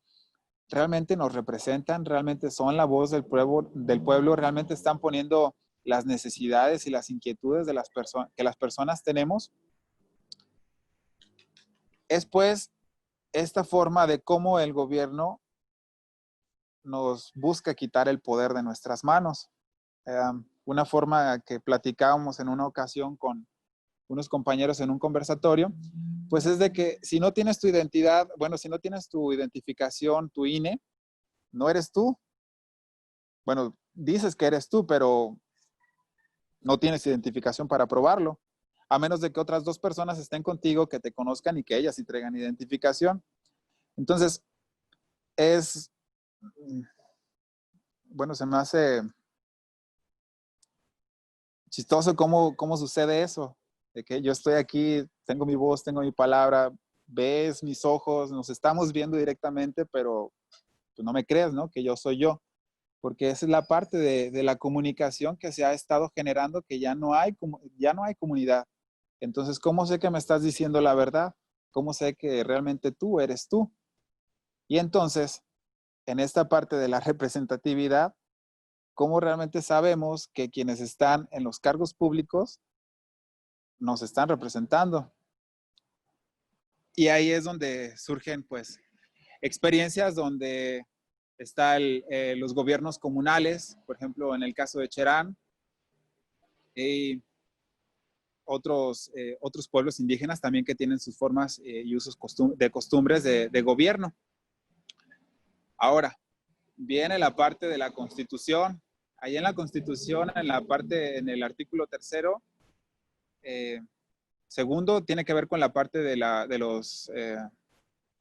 realmente nos representan, realmente son la voz del pueblo, realmente están poniendo las necesidades y las inquietudes de que las personas tenemos. Es pues esta forma de cómo el gobierno nos busca quitar el poder de nuestras manos. Una forma que platicábamos en una ocasión con unos compañeros en un conversatorio, pues es de que si no tienes tu identidad, bueno, si no tienes tu identificación, tu INE, no eres tú. Bueno, dices que eres tú, pero no tienes identificación para probarlo, a menos de que otras 2 personas estén contigo, que te conozcan y que ellas sí traigan identificación. Entonces, bueno, se me hace chistoso cómo sucede eso, de que yo estoy aquí, tengo mi voz, tengo mi palabra, ves mis ojos, nos estamos viendo directamente, pero tú no me crees, ¿no? Que yo soy yo, porque esa es la parte de la comunicación que se ha estado generando, que ya no hay comunidad. Entonces, ¿cómo sé que me estás diciendo la verdad? ¿Cómo sé que realmente tú eres tú? Y entonces, en esta parte de la representatividad, ¿cómo realmente sabemos que quienes están en los cargos públicos nos están representando? Y ahí es donde surgen, pues, experiencias donde está los gobiernos comunales, por ejemplo, en el caso de Cherán, y otros pueblos indígenas también que tienen sus formas y usos de costumbres de gobierno. Ahora, viene la parte de la Constitución. Ahí en la Constitución, en el artículo 3º, segundo, tiene que ver con la parte de las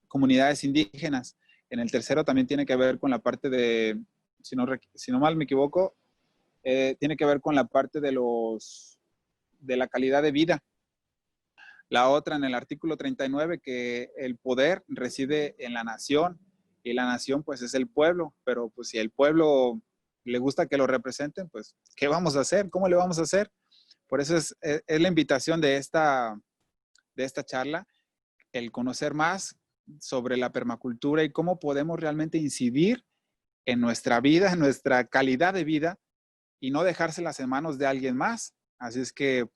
comunidades indígenas. En el 3º también tiene que ver con la parte de, si no mal me equivoco, tiene que ver con la parte de la calidad de vida. La otra en el artículo 39, que el poder reside en la nación, y la nación pues es el pueblo, pero pues si el pueblo le gusta que lo representen, pues ¿qué vamos a hacer? ¿Cómo le vamos a hacer? Por eso es la invitación de esta charla, el conocer más sobre la permacultura y cómo podemos realmente incidir en nuestra vida, en nuestra calidad de vida, y no dejárselas en manos de alguien más. Así es que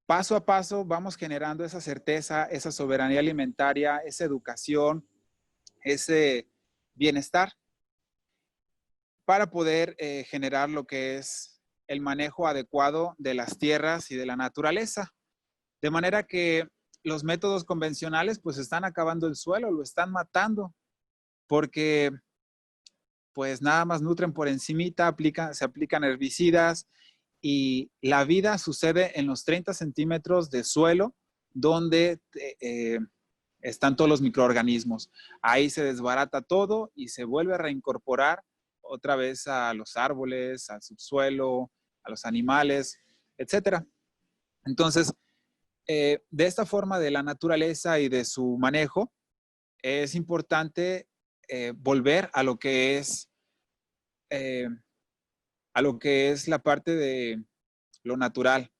paso a paso vamos generando esa certeza, esa soberanía alimentaria, esa educación, ese bienestar para poder generar lo que es el manejo adecuado de las tierras y de la naturaleza. De manera que los métodos convencionales pues están acabando el suelo, lo están matando, porque pues nada más nutren por encimita, se aplican herbicidas, y la vida sucede en los 30 centímetros de suelo donde están todos los microorganismos. Ahí se desbarata todo y se vuelve a reincorporar otra vez a los árboles, al subsuelo, a los animales, etc. Entonces, de esta forma de la naturaleza y de su manejo, es importante volver a lo que es la parte de lo natural.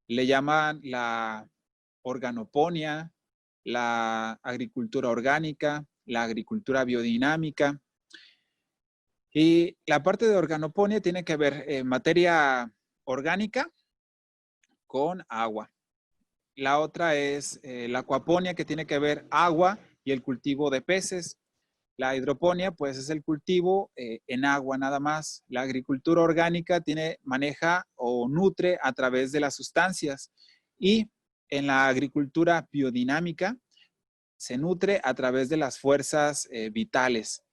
Le llaman la organoponía, la agricultura orgánica, la agricultura biodinámica. Y la parte de organoponía tiene que ver materia orgánica con agua. La otra es la acuaponía, que tiene que ver agua y el cultivo de peces. La hidroponía, pues, es el cultivo en agua nada más. La agricultura orgánica maneja o nutre a través de las sustancias. Y en la agricultura biodinámica se nutre a través de las fuerzas vitales,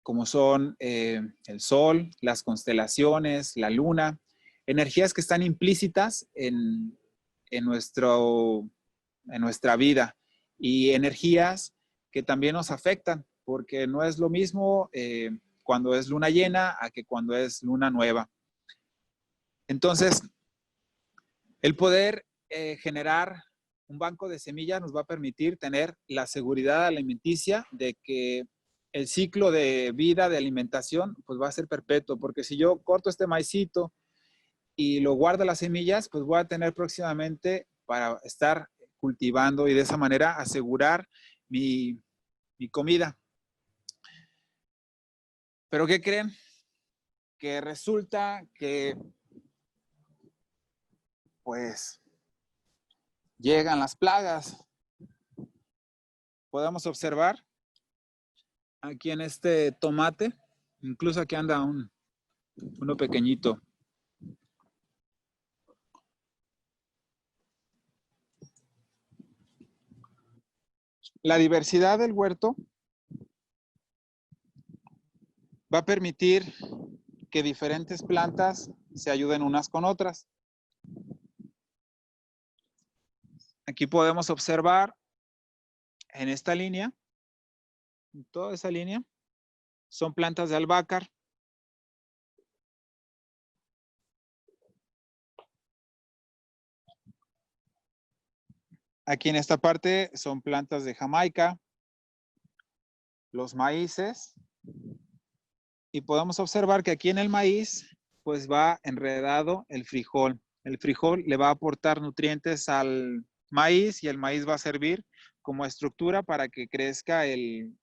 como son el sol, las constelaciones, la luna, energías que están implícitas en nuestra vida, y energías que también nos afectan, porque no es lo mismo cuando es luna llena a que cuando es luna nueva. Entonces, el poder generar un banco de semillas nos va a permitir tener la seguridad alimenticia de que el ciclo de vida de alimentación pues va a ser perpetuo, porque si yo corto este maicito y lo guardo las semillas, pues voy a tener próximamente para estar cultivando y de esa manera asegurar mi comida. ¿Pero qué creen? Que resulta que pues llegan las plagas. Podemos observar aquí en este tomate, incluso aquí anda uno pequeñito. La diversidad del huerto va a permitir que diferentes plantas se ayuden unas con otras. Aquí podemos observar en esta línea, en toda esa línea, son plantas de albácar. Aquí en esta parte son plantas de Jamaica, los maíces, y podemos observar que aquí en el maíz pues va enredado el frijol. El frijol le va a aportar nutrientes al maíz y el maíz va a servir como estructura para que crezca el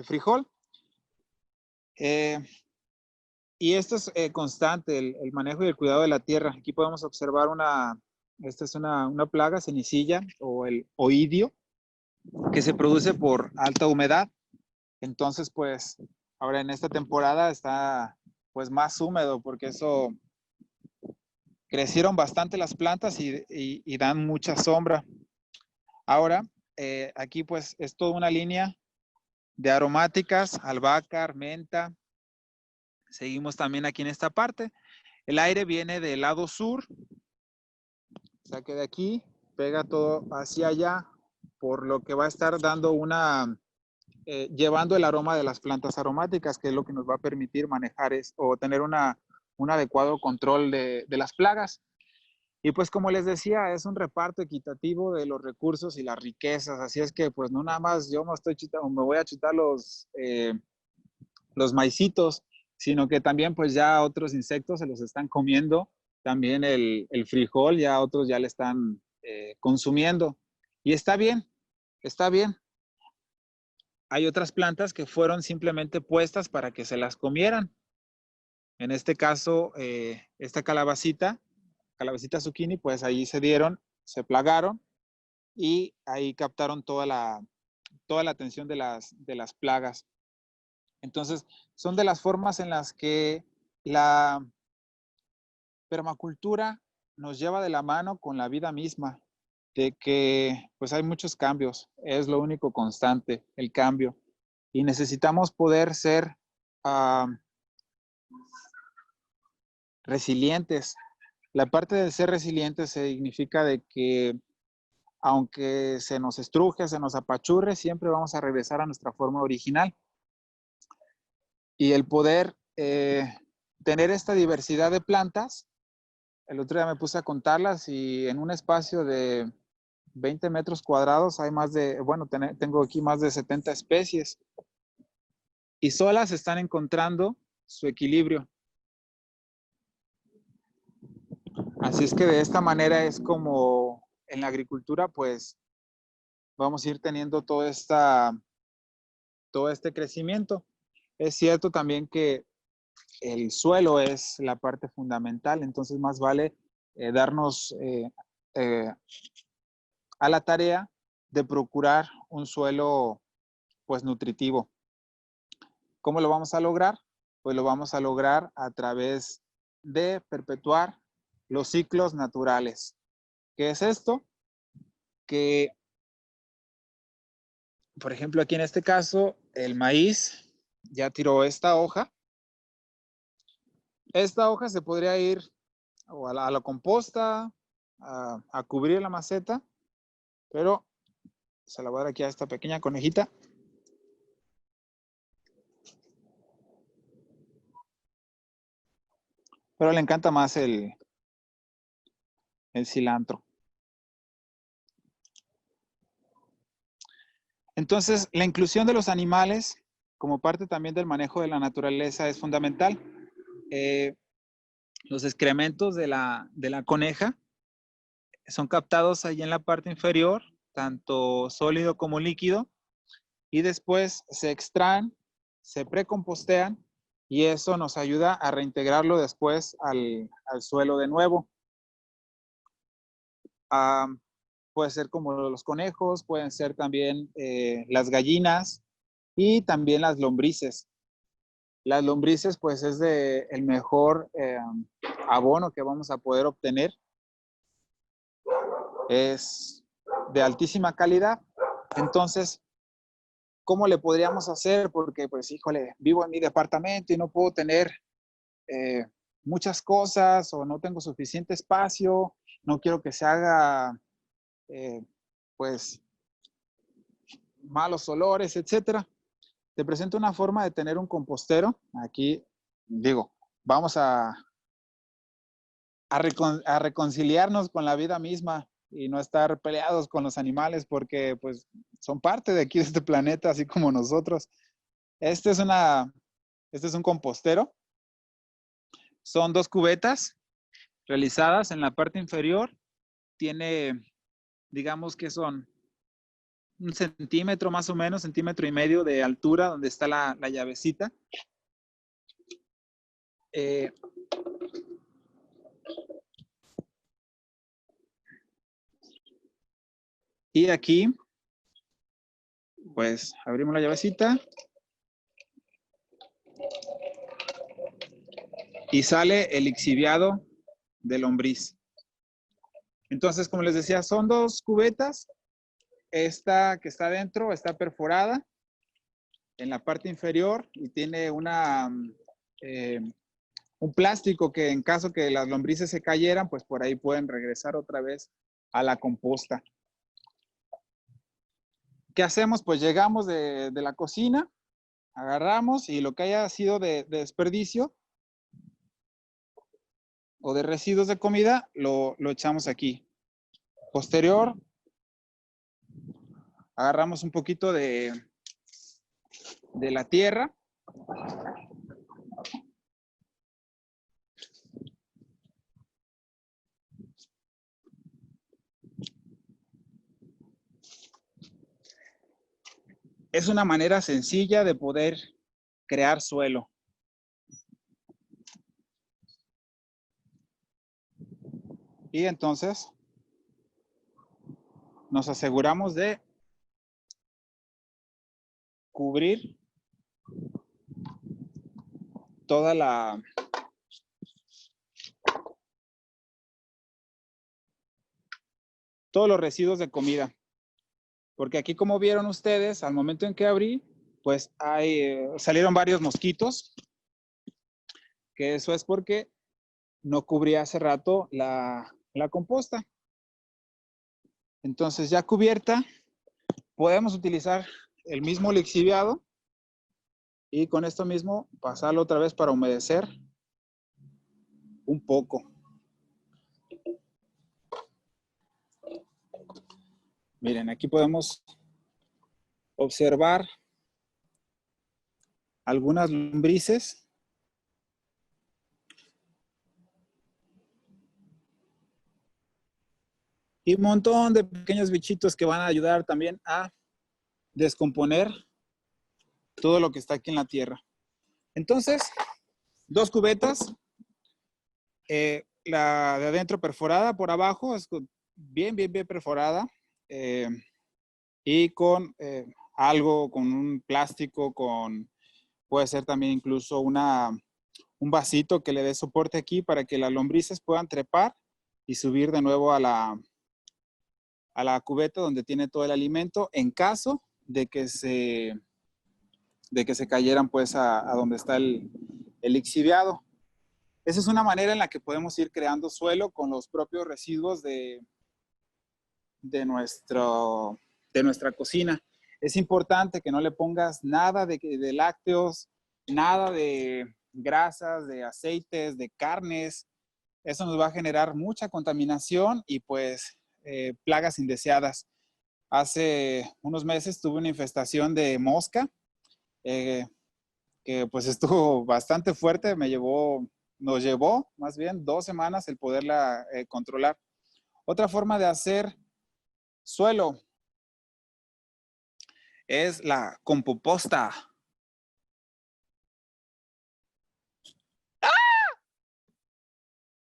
frijol. Y esto es constante, el manejo y el cuidado de la tierra. Aquí podemos observar esta es una plaga, cenicilla o el oidio. que se produce por alta humedad. Entonces, pues, ahora en esta temporada está pues más húmedo porque eso crecieron bastante las plantas y dan mucha sombra. Ahora, aquí pues es toda una línea de aromáticas, albahaca, menta. Seguimos también aquí en esta parte. El aire viene del lado sur, o sea que de aquí pega todo hacia allá, por lo que va a estar dando llevando el aroma de las plantas aromáticas, que es lo que nos va a permitir manejar o tener un adecuado control de las plagas. Y pues como les decía, es un reparto equitativo de los recursos y las riquezas, así es que pues no nada más yo me voy a chutar los maicitos, sino que también pues ya otros insectos se los están comiendo, también el frijol ya otros ya le están consumiendo. Y está bien, está bien. Hay otras plantas que fueron simplemente puestas para que se las comieran. En este caso, esta calabacita zucchini, pues ahí se plagaron y ahí captaron toda la atención de las plagas. Entonces, son de las formas en las que la permacultura nos lleva de la mano con la vida misma, de que pues hay muchos cambios, es lo único constante, el cambio. Y necesitamos poder ser resilientes. La parte de ser resilientes significa de que aunque se nos estruje, se nos apachurre, siempre vamos a regresar a nuestra forma original. Y el poder tener esta diversidad de plantas, el otro día me puse a contarlas y en un espacio de 20 metros cuadrados hay tengo aquí más de 70 especies y solas están encontrando su equilibrio. Así es que de esta manera es como en la agricultura pues vamos a ir teniendo todo este crecimiento. Es cierto también que el suelo es la parte fundamental, entonces más vale darnos a la tarea de procurar un suelo pues nutritivo. ¿Cómo lo vamos a lograr? Pues lo vamos a lograr a través de perpetuar los ciclos naturales. ¿Qué es esto? Que, por ejemplo, aquí en este caso, el maíz ya tiró esta hoja. Esta hoja se podría ir o a la composta, a cubrir la maceta, pero se la voy a dar aquí a esta pequeña conejita. Pero le encanta más el cilantro. Entonces, la inclusión de los animales como parte también del manejo de la naturaleza es fundamental. Los excrementos de la coneja son captados ahí en la parte inferior, tanto sólido como líquido, y después se extraen, se precompostean y eso nos ayuda a reintegrarlo después al suelo de nuevo. Puede ser como los conejos, pueden ser también las gallinas y también las lombrices. Las lombrices pues es el mejor abono que vamos a poder obtener. Es de altísima calidad. Entonces, ¿cómo le podríamos hacer? Porque pues híjole, vivo en mi departamento y no puedo tener eh, muchas cosas o no tengo suficiente espacio, no quiero que se haga pues malos olores, etcétera. Te presento una forma de tener un compostero. Aquí digo, vamos a reconciliarnos con la vida misma y no estar peleados con los animales porque pues son parte de aquí de este planeta, así como nosotros. Este es, este es un compostero. Son 2 cubetas realizadas en la parte inferior. Tiene, digamos que son 1 centímetro más o menos, 1,5 centímetros de altura donde está la llavecita. Y aquí Pues abrimos la llavecita. Y sale el lixiviado de lombriz. Entonces, como les decía, son dos cubetas. Esta que está adentro está perforada en la parte inferior y tiene un plástico que en caso que las lombrices se cayeran, pues por ahí pueden regresar otra vez a la composta. ¿Qué hacemos? Pues llegamos de la cocina, agarramos y lo que haya sido de desperdicio o de residuos de comida, lo echamos aquí. Posterior, agarramos un poquito de la tierra. Es una manera sencilla de poder crear suelo. Y entonces nos aseguramos de cubrir todos los residuos de comida. Porque aquí, como vieron ustedes, al momento en que abrí, pues salieron varios mosquitos, que eso es porque no cubrí hace rato la composta. Entonces, ya cubierta, podemos utilizar el mismo lixiviado y con esto mismo pasarlo otra vez para humedecer un poco. Miren, aquí podemos observar algunas lombrices. Y un montón de pequeños bichitos que van a ayudar también a descomponer todo lo que está aquí en la tierra. Entonces, dos cubetas, la de adentro perforada por abajo, es bien perforada, y con algo, con un plástico, puede ser también incluso un vasito que le dé soporte aquí para que las lombrices puedan trepar y subir de nuevo a la cubeta donde tiene todo el alimento en caso de que se cayeran pues a donde está el lixiviado. Esa es una manera en la que podemos ir creando suelo con los propios residuos de nuestra cocina. Es importante que no le pongas nada de lácteos, nada de grasas, de aceites, de carnes. Eso nos va a generar mucha contaminación y pues plagas indeseadas. Hace unos meses tuve una infestación de mosca, que pues estuvo bastante fuerte, nos llevó más bien 2 semanas el poderla controlar. Otra forma de hacer suelo es la composta.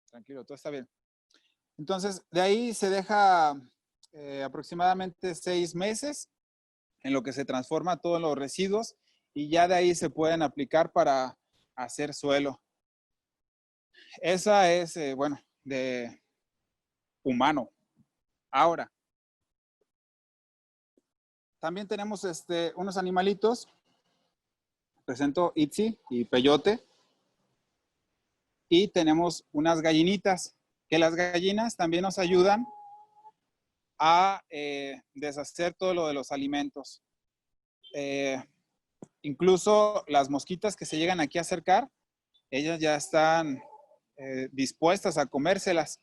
Tranquilo, todo está bien. Entonces, de ahí se deja aproximadamente 6 meses en lo que se transforma todos los residuos y ya de ahí se pueden aplicar para hacer suelo. Esa es, bueno, de humano. Ahora, también tenemos unos animalitos. Presento Itzi y Peyote. Y tenemos unas gallinitas, que las gallinas también nos ayudan a deshacer todo lo de los alimentos. Incluso las mosquitas que se llegan aquí a acercar, ellas ya están dispuestas a comérselas.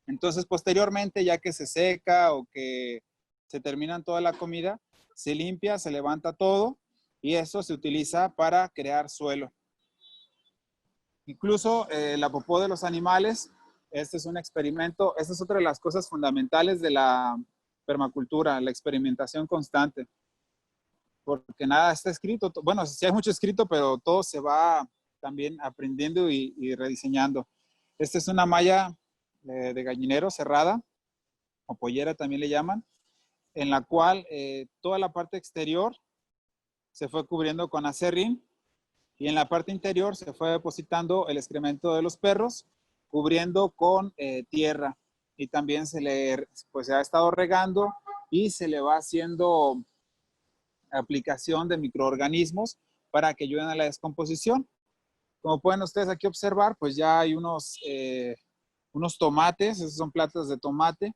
Entonces, posteriormente, ya que se seca o que se terminan toda la comida, se limpia, se levanta todo y eso se utiliza para crear suelo. Incluso la popó de los animales, este es un experimento, esta es otra de las cosas fundamentales de la permacultura, la experimentación constante. Porque nada está escrito, bueno, sí hay mucho escrito, pero todo se va también aprendiendo y rediseñando. Esta es una malla de gallinero cerrada, o pollera también le llaman. en la cual toda la parte exterior se fue cubriendo con acerrín y en la parte interior se fue depositando el excremento de los perros, cubriendo con tierra. Y también pues, se ha estado regando y se le va haciendo aplicación de microorganismos para que ayuden a la descomposición. Como pueden ustedes aquí observar, pues ya hay unos tomates, esos son plantas de tomate,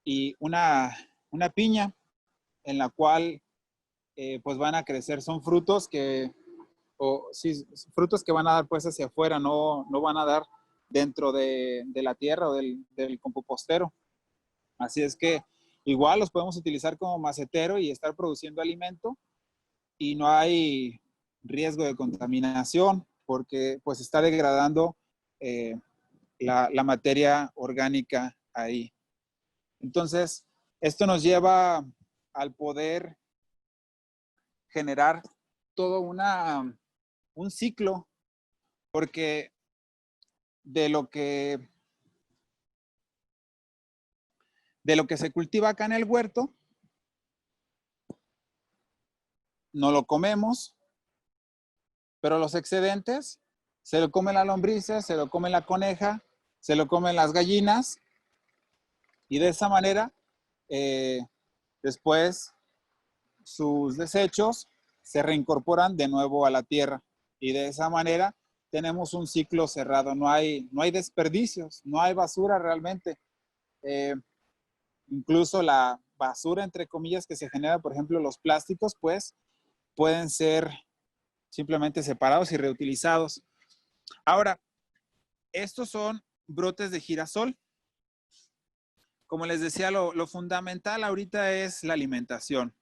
y una piña en la cual pues van a crecer. Son frutos sí, frutos que van a dar pues hacia afuera, no van a dar dentro de la tierra o del compostero. Así es que igual los podemos utilizar como macetero y estar produciendo alimento y no hay riesgo de contaminación porque pues está degradando la materia orgánica ahí. Entonces, esto nos lleva al poder generar todo un ciclo, porque de lo que se cultiva acá en el huerto, no lo comemos, pero los excedentes se lo comen las lombrices, se lo come la coneja, se lo comen las gallinas, y de esa manera, después sus desechos se reincorporan de nuevo a la tierra. Y de esa manera tenemos un ciclo cerrado. No hay desperdicios, no hay basura realmente. Incluso la basura, entre comillas, que se genera, por ejemplo, los plásticos, pues pueden ser simplemente separados y reutilizados. Ahora, estos son brotes de girasol. Como les decía, lo fundamental ahorita es la alimentación.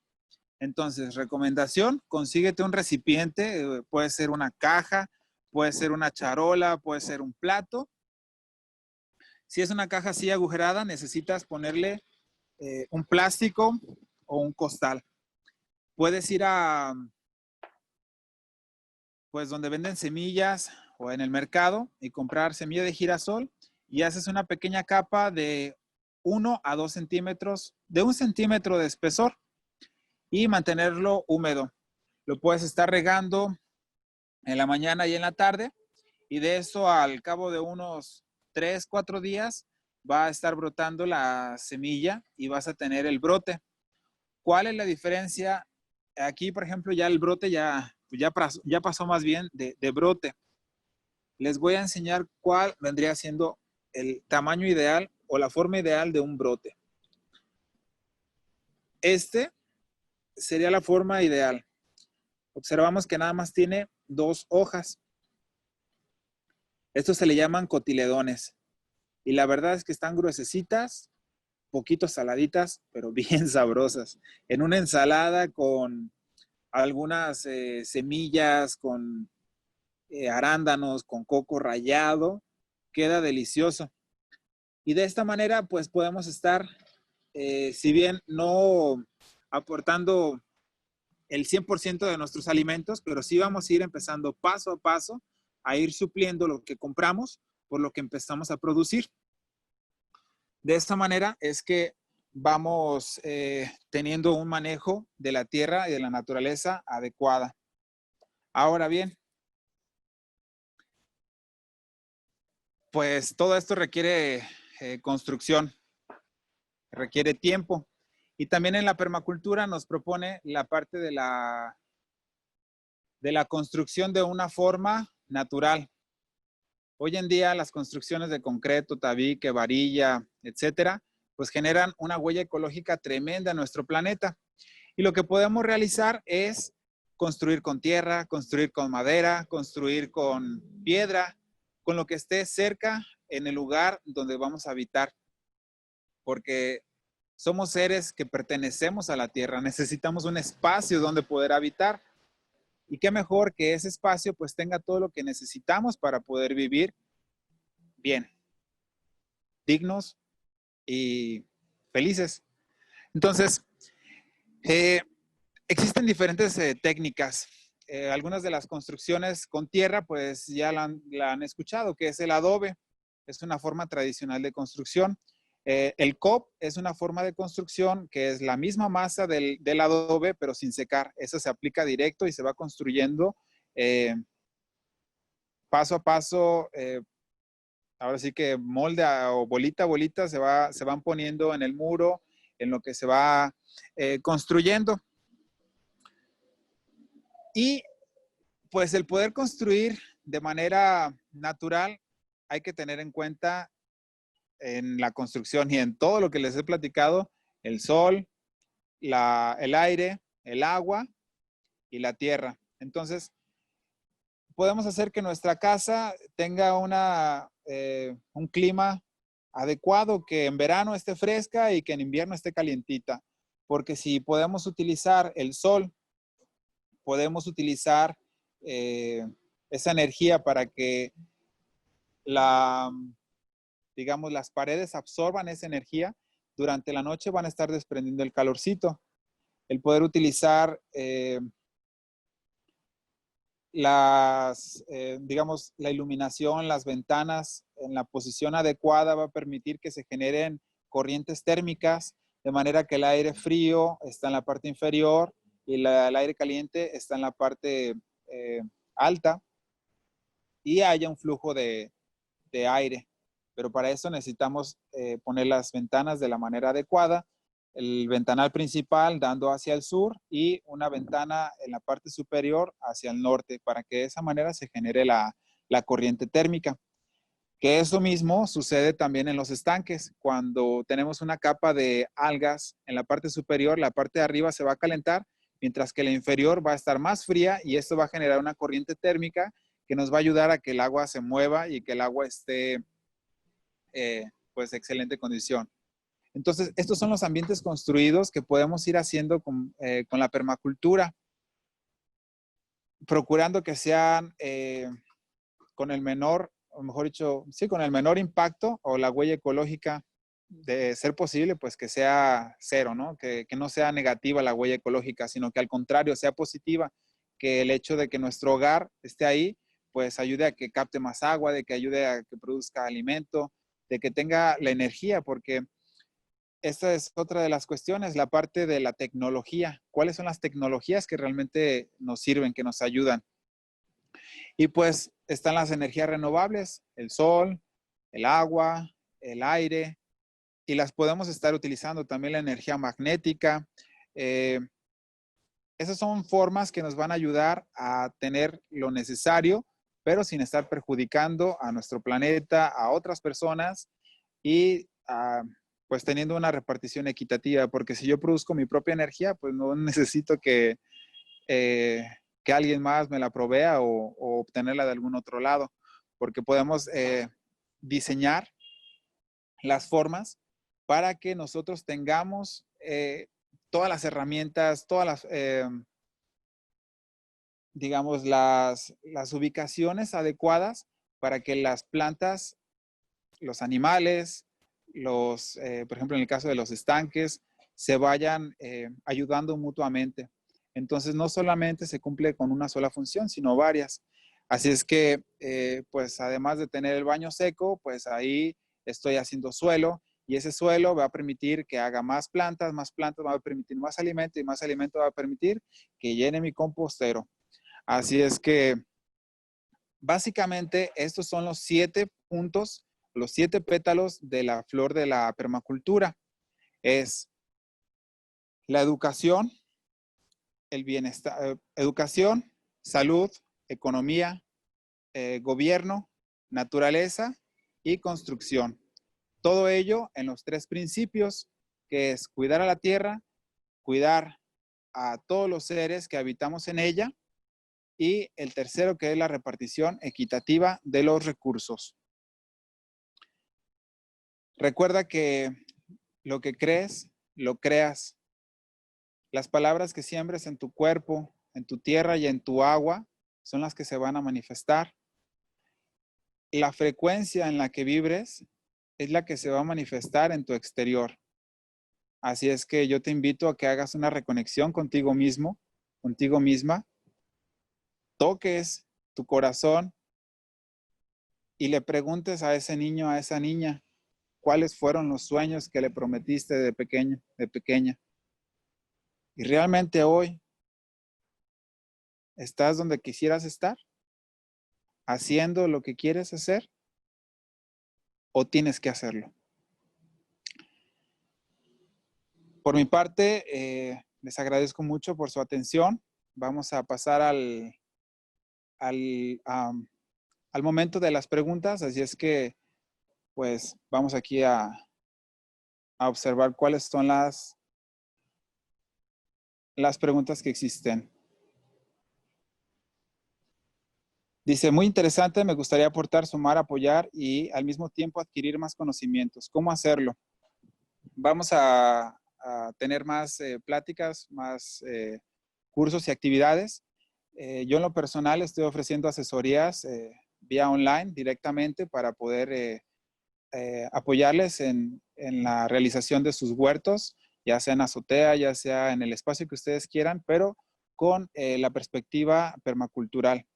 Entonces, recomendación, consíguete un recipiente, puede ser una caja, puede ser una charola, puede ser un plato. Si es una caja así agujerada, necesitas ponerle un plástico o un costal. Puedes ir a, pues, donde venden semillas o en el mercado y comprar semilla de girasol y haces una pequeña capa de 1 a 2 centímetros, de 1 centímetro de espesor y mantenerlo húmedo. Lo puedes estar regando en la mañana y en la tarde y de eso al cabo de unos 3, 4 días va a estar brotando la semilla y vas a tener el brote. ¿Cuál es la diferencia? Aquí, por ejemplo, ya el brote ya pasó más bien de brote. Les voy a enseñar cuál vendría siendo el tamaño ideal o la forma ideal de un brote. Este sería la forma ideal. Observamos que nada más tiene 2 hojas. Estos se le llaman cotiledones. Y la verdad es que están gruesecitas, poquito saladitas, pero bien sabrosas. En una ensalada con algunas semillas, con arándanos, con coco rallado, queda delicioso. Y de esta manera, pues podemos estar, si bien no aportando el 100% de nuestros alimentos, pero sí vamos a ir empezando paso a paso a ir supliendo lo que compramos por lo que empezamos a producir. De esta manera es que vamos teniendo un manejo de la tierra y de la naturaleza adecuada. Ahora bien, pues todo esto requiere construcción, requiere tiempo. Y también en la permacultura nos propone la parte de la construcción de una forma natural. Hoy en día las construcciones de concreto, tabique, varilla, etcétera, pues generan una huella ecológica tremenda en nuestro planeta. Y lo que podemos realizar es construir con tierra, construir con madera, construir con piedra, con lo que esté cerca en el lugar donde vamos a habitar. Porque somos seres que pertenecemos a la tierra, necesitamos un espacio donde poder habitar. Y qué mejor que ese espacio pues tenga todo lo que necesitamos para poder vivir bien, dignos y felices. Entonces, existen diferentes técnicas. Algunas de las construcciones con tierra pues ya la han escuchado, que es el adobe. Es una forma tradicional de construcción. El COP es una forma de construcción que es la misma masa del adobe, pero sin secar. Eso se aplica directo y se va construyendo paso a paso. Ahora sí que molde o bolita a bolita se van poniendo en el muro, en lo que se va construyendo. Y pues el poder construir de manera natural, hay que tener en cuenta en la construcción y en todo lo que les he platicado, el sol, el aire, el agua y la tierra. Entonces, podemos hacer que nuestra casa tenga un clima adecuado, que en verano esté fresca y que en invierno esté calientita. Porque si podemos utilizar el sol, podemos utilizar eh, esa energía para que digamos, las paredes absorban esa energía. Durante la noche van a estar desprendiendo el calorcito. El poder utilizar digamos, la iluminación, las ventanas en la posición adecuada va a permitir que se generen corrientes térmicas, de manera que el aire frío está en la parte inferior y el aire caliente está en la parte alta y haya un flujo de aire. Pero para eso necesitamos poner las ventanas de la manera adecuada, el ventanal principal dando hacia el sur y una ventana en la parte superior hacia el norte, para que de esa manera se genere la corriente térmica. Que eso mismo sucede también en los estanques. Cuando tenemos una capa de algas en la parte superior, la parte de arriba se va a calentar, mientras que la inferior va a estar más fría, y esto va a generar una corriente térmica que nos va a ayudar a que el agua se mueva y que el agua esté pues excelente condición. Entonces, estos son los ambientes construidos que podemos ir haciendo con la permacultura, procurando que sean con el menor, o mejor dicho, sí, con el menor impacto o la huella ecológica, de ser posible, pues que sea cero, ¿no? Que no sea negativa la huella ecológica, sino que al contrario sea positiva, que el hecho de que nuestro hogar esté ahí, pues ayude a que capte más agua, de que ayude a que produzca alimento, de que tenga la energía, porque esta es otra de las cuestiones, la parte de la tecnología. ¿Cuáles son las tecnologías que realmente nos sirven, que nos ayudan? Y pues están las energías renovables, el sol, el agua, el aire, y las podemos estar utilizando también la energía magnética. Eh, Esas son formas que nos van a ayudar a tener lo necesario, pero sin estar perjudicando a nuestro planeta, a otras personas y pues teniendo una repartición equitativa, porque si yo produzco mi propia energía, pues no necesito que alguien más me la provea o obtenerla de algún otro lado, porque podemos diseñar las formas para que nosotros tengamos todas las herramientas, todas digamos, las ubicaciones adecuadas para que las plantas, los animales, por ejemplo, en el caso de los estanques, se vayan ayudando mutuamente. Entonces, no solamente se cumple con una sola función, sino varias. Así es que, pues, además de tener el baño seco, pues ahí estoy haciendo suelo, y ese suelo va a permitir que haga más plantas va a permitir más alimento, y más alimento va a permitir que llene mi compostero. Así es que, básicamente, estos son los 7 puntos, los 7 pétalos de la flor de la permacultura. Es la educación, el bienestar, educación, salud, economía, gobierno, naturaleza y construcción. Todo ello en los 3 principios, que es cuidar a la tierra, cuidar a todos los seres que habitamos en ella, y el tercero, que es la repartición equitativa de los recursos. Recuerda que lo que crees, lo creas. Las palabras que siembres en tu cuerpo, en tu tierra y en tu agua son las que se van a manifestar. La frecuencia en la que vibres es la que se va a manifestar en tu exterior. Así es que yo te invito a que hagas una reconexión contigo mismo, contigo misma, toques tu corazón y le preguntes a ese niño, a esa niña, cuáles fueron los sueños que le prometiste de pequeño, de pequeña. Y realmente hoy estás donde quisieras estar, haciendo lo que quieres hacer, o tienes que hacerlo. Por mi parte, les agradezco mucho por su atención. Vamos a pasar al momento de las preguntas, así es que pues vamos aquí a observar cuáles son las preguntas que existen. Dice, muy interesante, me gustaría aportar, sumar, apoyar y al mismo tiempo adquirir más conocimientos. ¿Cómo hacerlo? Vamos a tener más pláticas, más cursos y actividades. Yo en lo personal estoy ofreciendo asesorías vía online directamente para poder apoyarles en la realización de sus huertos, ya sea en azotea, ya sea en el espacio que ustedes quieran, pero con la perspectiva permacultural.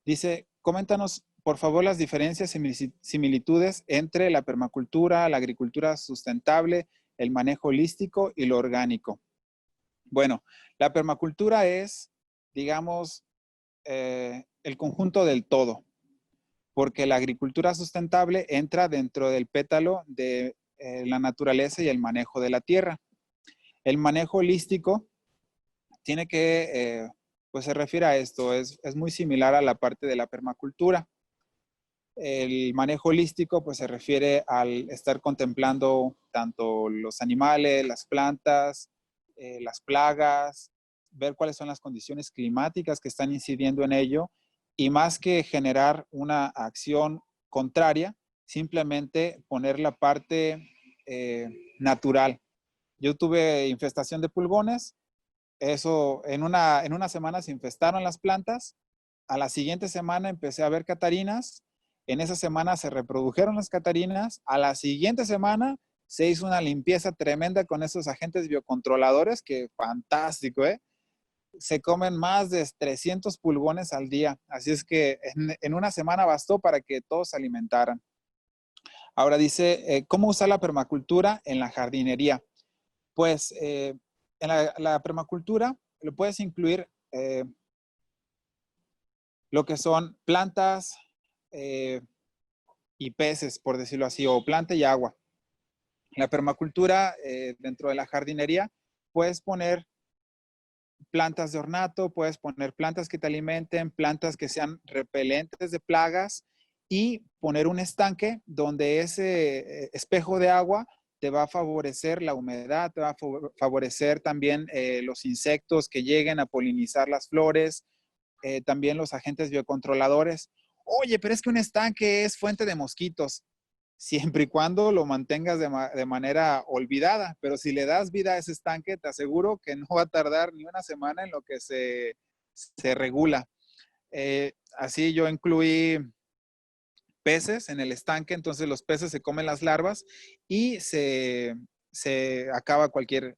Dice, coméntanos por favor las diferencias y similitudes entre la permacultura, la agricultura sustentable, el manejo holístico y lo orgánico. Bueno, la permacultura es, digamos, el conjunto del todo, porque la agricultura sustentable entra dentro del pétalo de la naturaleza y el manejo de la tierra. El manejo holístico tiene que, pues se refiere a esto, es muy similar a la parte de la permacultura. El manejo holístico pues se refiere al estar contemplando tanto los animales, las plantas, las plagas, ver cuáles son las condiciones climáticas que están incidiendo en ello y más que generar una acción contraria, simplemente poner la parte natural. Yo tuve infestación de pulgones, eso en una semana se infestaron las plantas, a la siguiente semana empecé a ver catarinas, en esa semana se reprodujeron las catarinas, a la siguiente semana se hizo una limpieza tremenda con esos agentes biocontroladores, que fantástico, ¿eh? Se comen más de 300 pulgones al día, así es que en una semana bastó para que todos se alimentaran. Ahora dice, ¿cómo usar la permacultura en la jardinería? Pues en la permacultura lo puedes incluir lo que son plantas y peces, por decirlo así, o planta y agua. La permacultura dentro de la jardinería puedes poner plantas de ornato, puedes poner plantas que te alimenten, plantas que sean repelentes de plagas y poner un estanque donde ese espejo de agua te va a favorecer la humedad, te va a favorecer también los insectos que lleguen a polinizar las flores, también los agentes biocontroladores. Oye, pero es que un estanque es fuente de mosquitos, siempre y cuando lo mantengas de manera olvidada, pero si le das vida a ese estanque, te aseguro que no va a tardar ni una semana en lo que se regula. Así yo incluí peces en el estanque, entonces los peces se comen las larvas y se acaba cualquier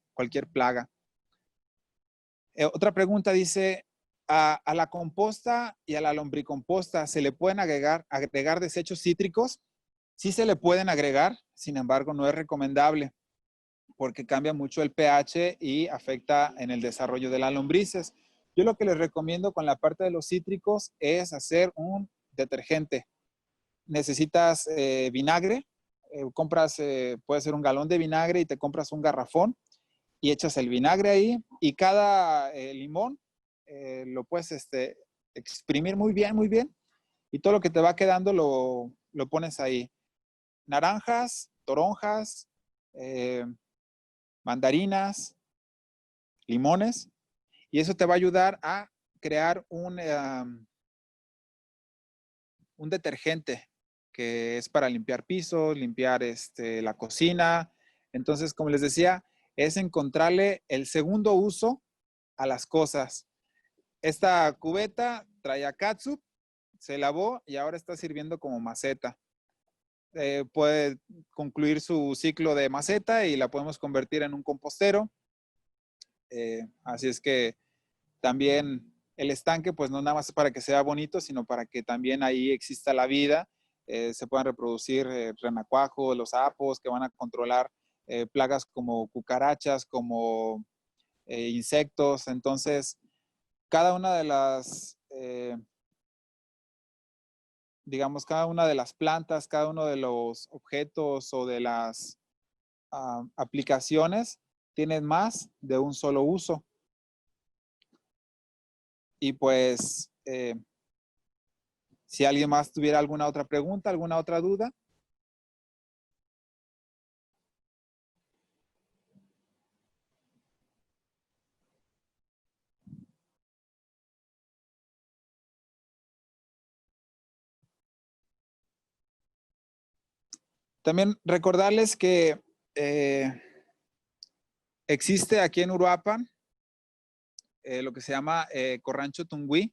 plaga. Otra pregunta dice, ¿a la composta y a la lombricomposta se le pueden agregar desechos cítricos? Sí se le pueden agregar, sin embargo no es recomendable porque cambia mucho el pH y afecta en el desarrollo de las lombrices. Yo lo que les recomiendo con la parte de los cítricos es hacer un detergente. Necesitas vinagre, compras, puede ser un galón de vinagre y te compras un garrafón y echas el vinagre ahí y cada limón lo puedes exprimir muy bien y todo lo que te va quedando lo pones ahí. Naranjas, toronjas, mandarinas, limones y eso te va a ayudar a crear un detergente que es para limpiar pisos, limpiar la cocina. Entonces, como les decía, es encontrarle el segundo uso a las cosas. Esta cubeta traía catsup, se lavó y ahora está sirviendo como maceta. Puede concluir su ciclo de maceta y la podemos convertir en un compostero. Así es que también el estanque, pues no nada más para que sea bonito, sino para que también ahí exista la vida se puedan reproducir renacuajos, los sapos, que van a controlar plagas como cucarachas, como insectos. Entonces, cada una de las, digamos, cada una de las plantas, cada uno de los objetos o de las aplicaciones tienen más de un solo uso. Y pues, si alguien más tuviera alguna otra pregunta, alguna otra duda. También recordarles que existe aquí en Uruapan lo que se llama Ecorrancho Tungüí.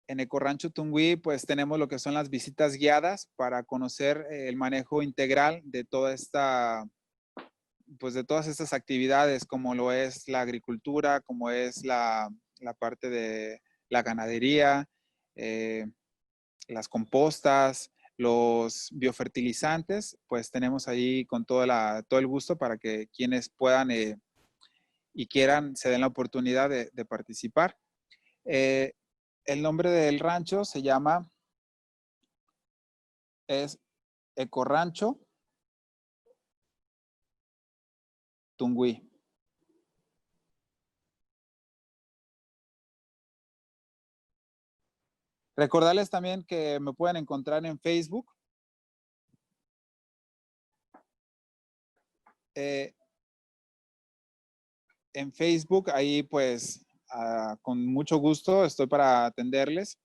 En Ecorrancho Tungüí, pues tenemos lo que son las visitas guiadas para conocer el manejo integral de toda esta, pues de todas estas actividades, como lo es la agricultura, como es la parte de la ganadería, las compostas, los biofertilizantes, pues tenemos ahí con todo el gusto para que quienes puedan y quieran se den la oportunidad de participar. El nombre del rancho se llama, es Ecorrancho Tungüí. Recordarles también que me pueden encontrar en Facebook. En Facebook, ahí pues con mucho gusto estoy para atenderles,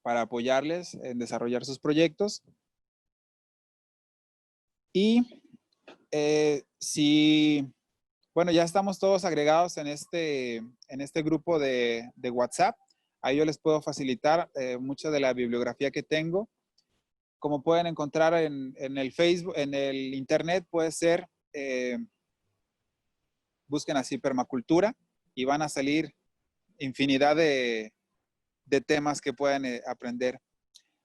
para apoyarles en desarrollar sus proyectos. Y si, bueno, ya estamos todos agregados en este grupo de WhatsApp. Ahí yo les puedo facilitar mucha de la bibliografía que tengo. Como pueden encontrar en el Facebook, en el internet, puede ser, busquen así permacultura y van a salir infinidad de temas que pueden aprender.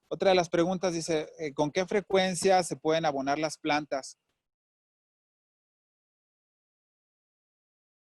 Otra de las preguntas dice, ¿con qué frecuencia se pueden abonar las plantas?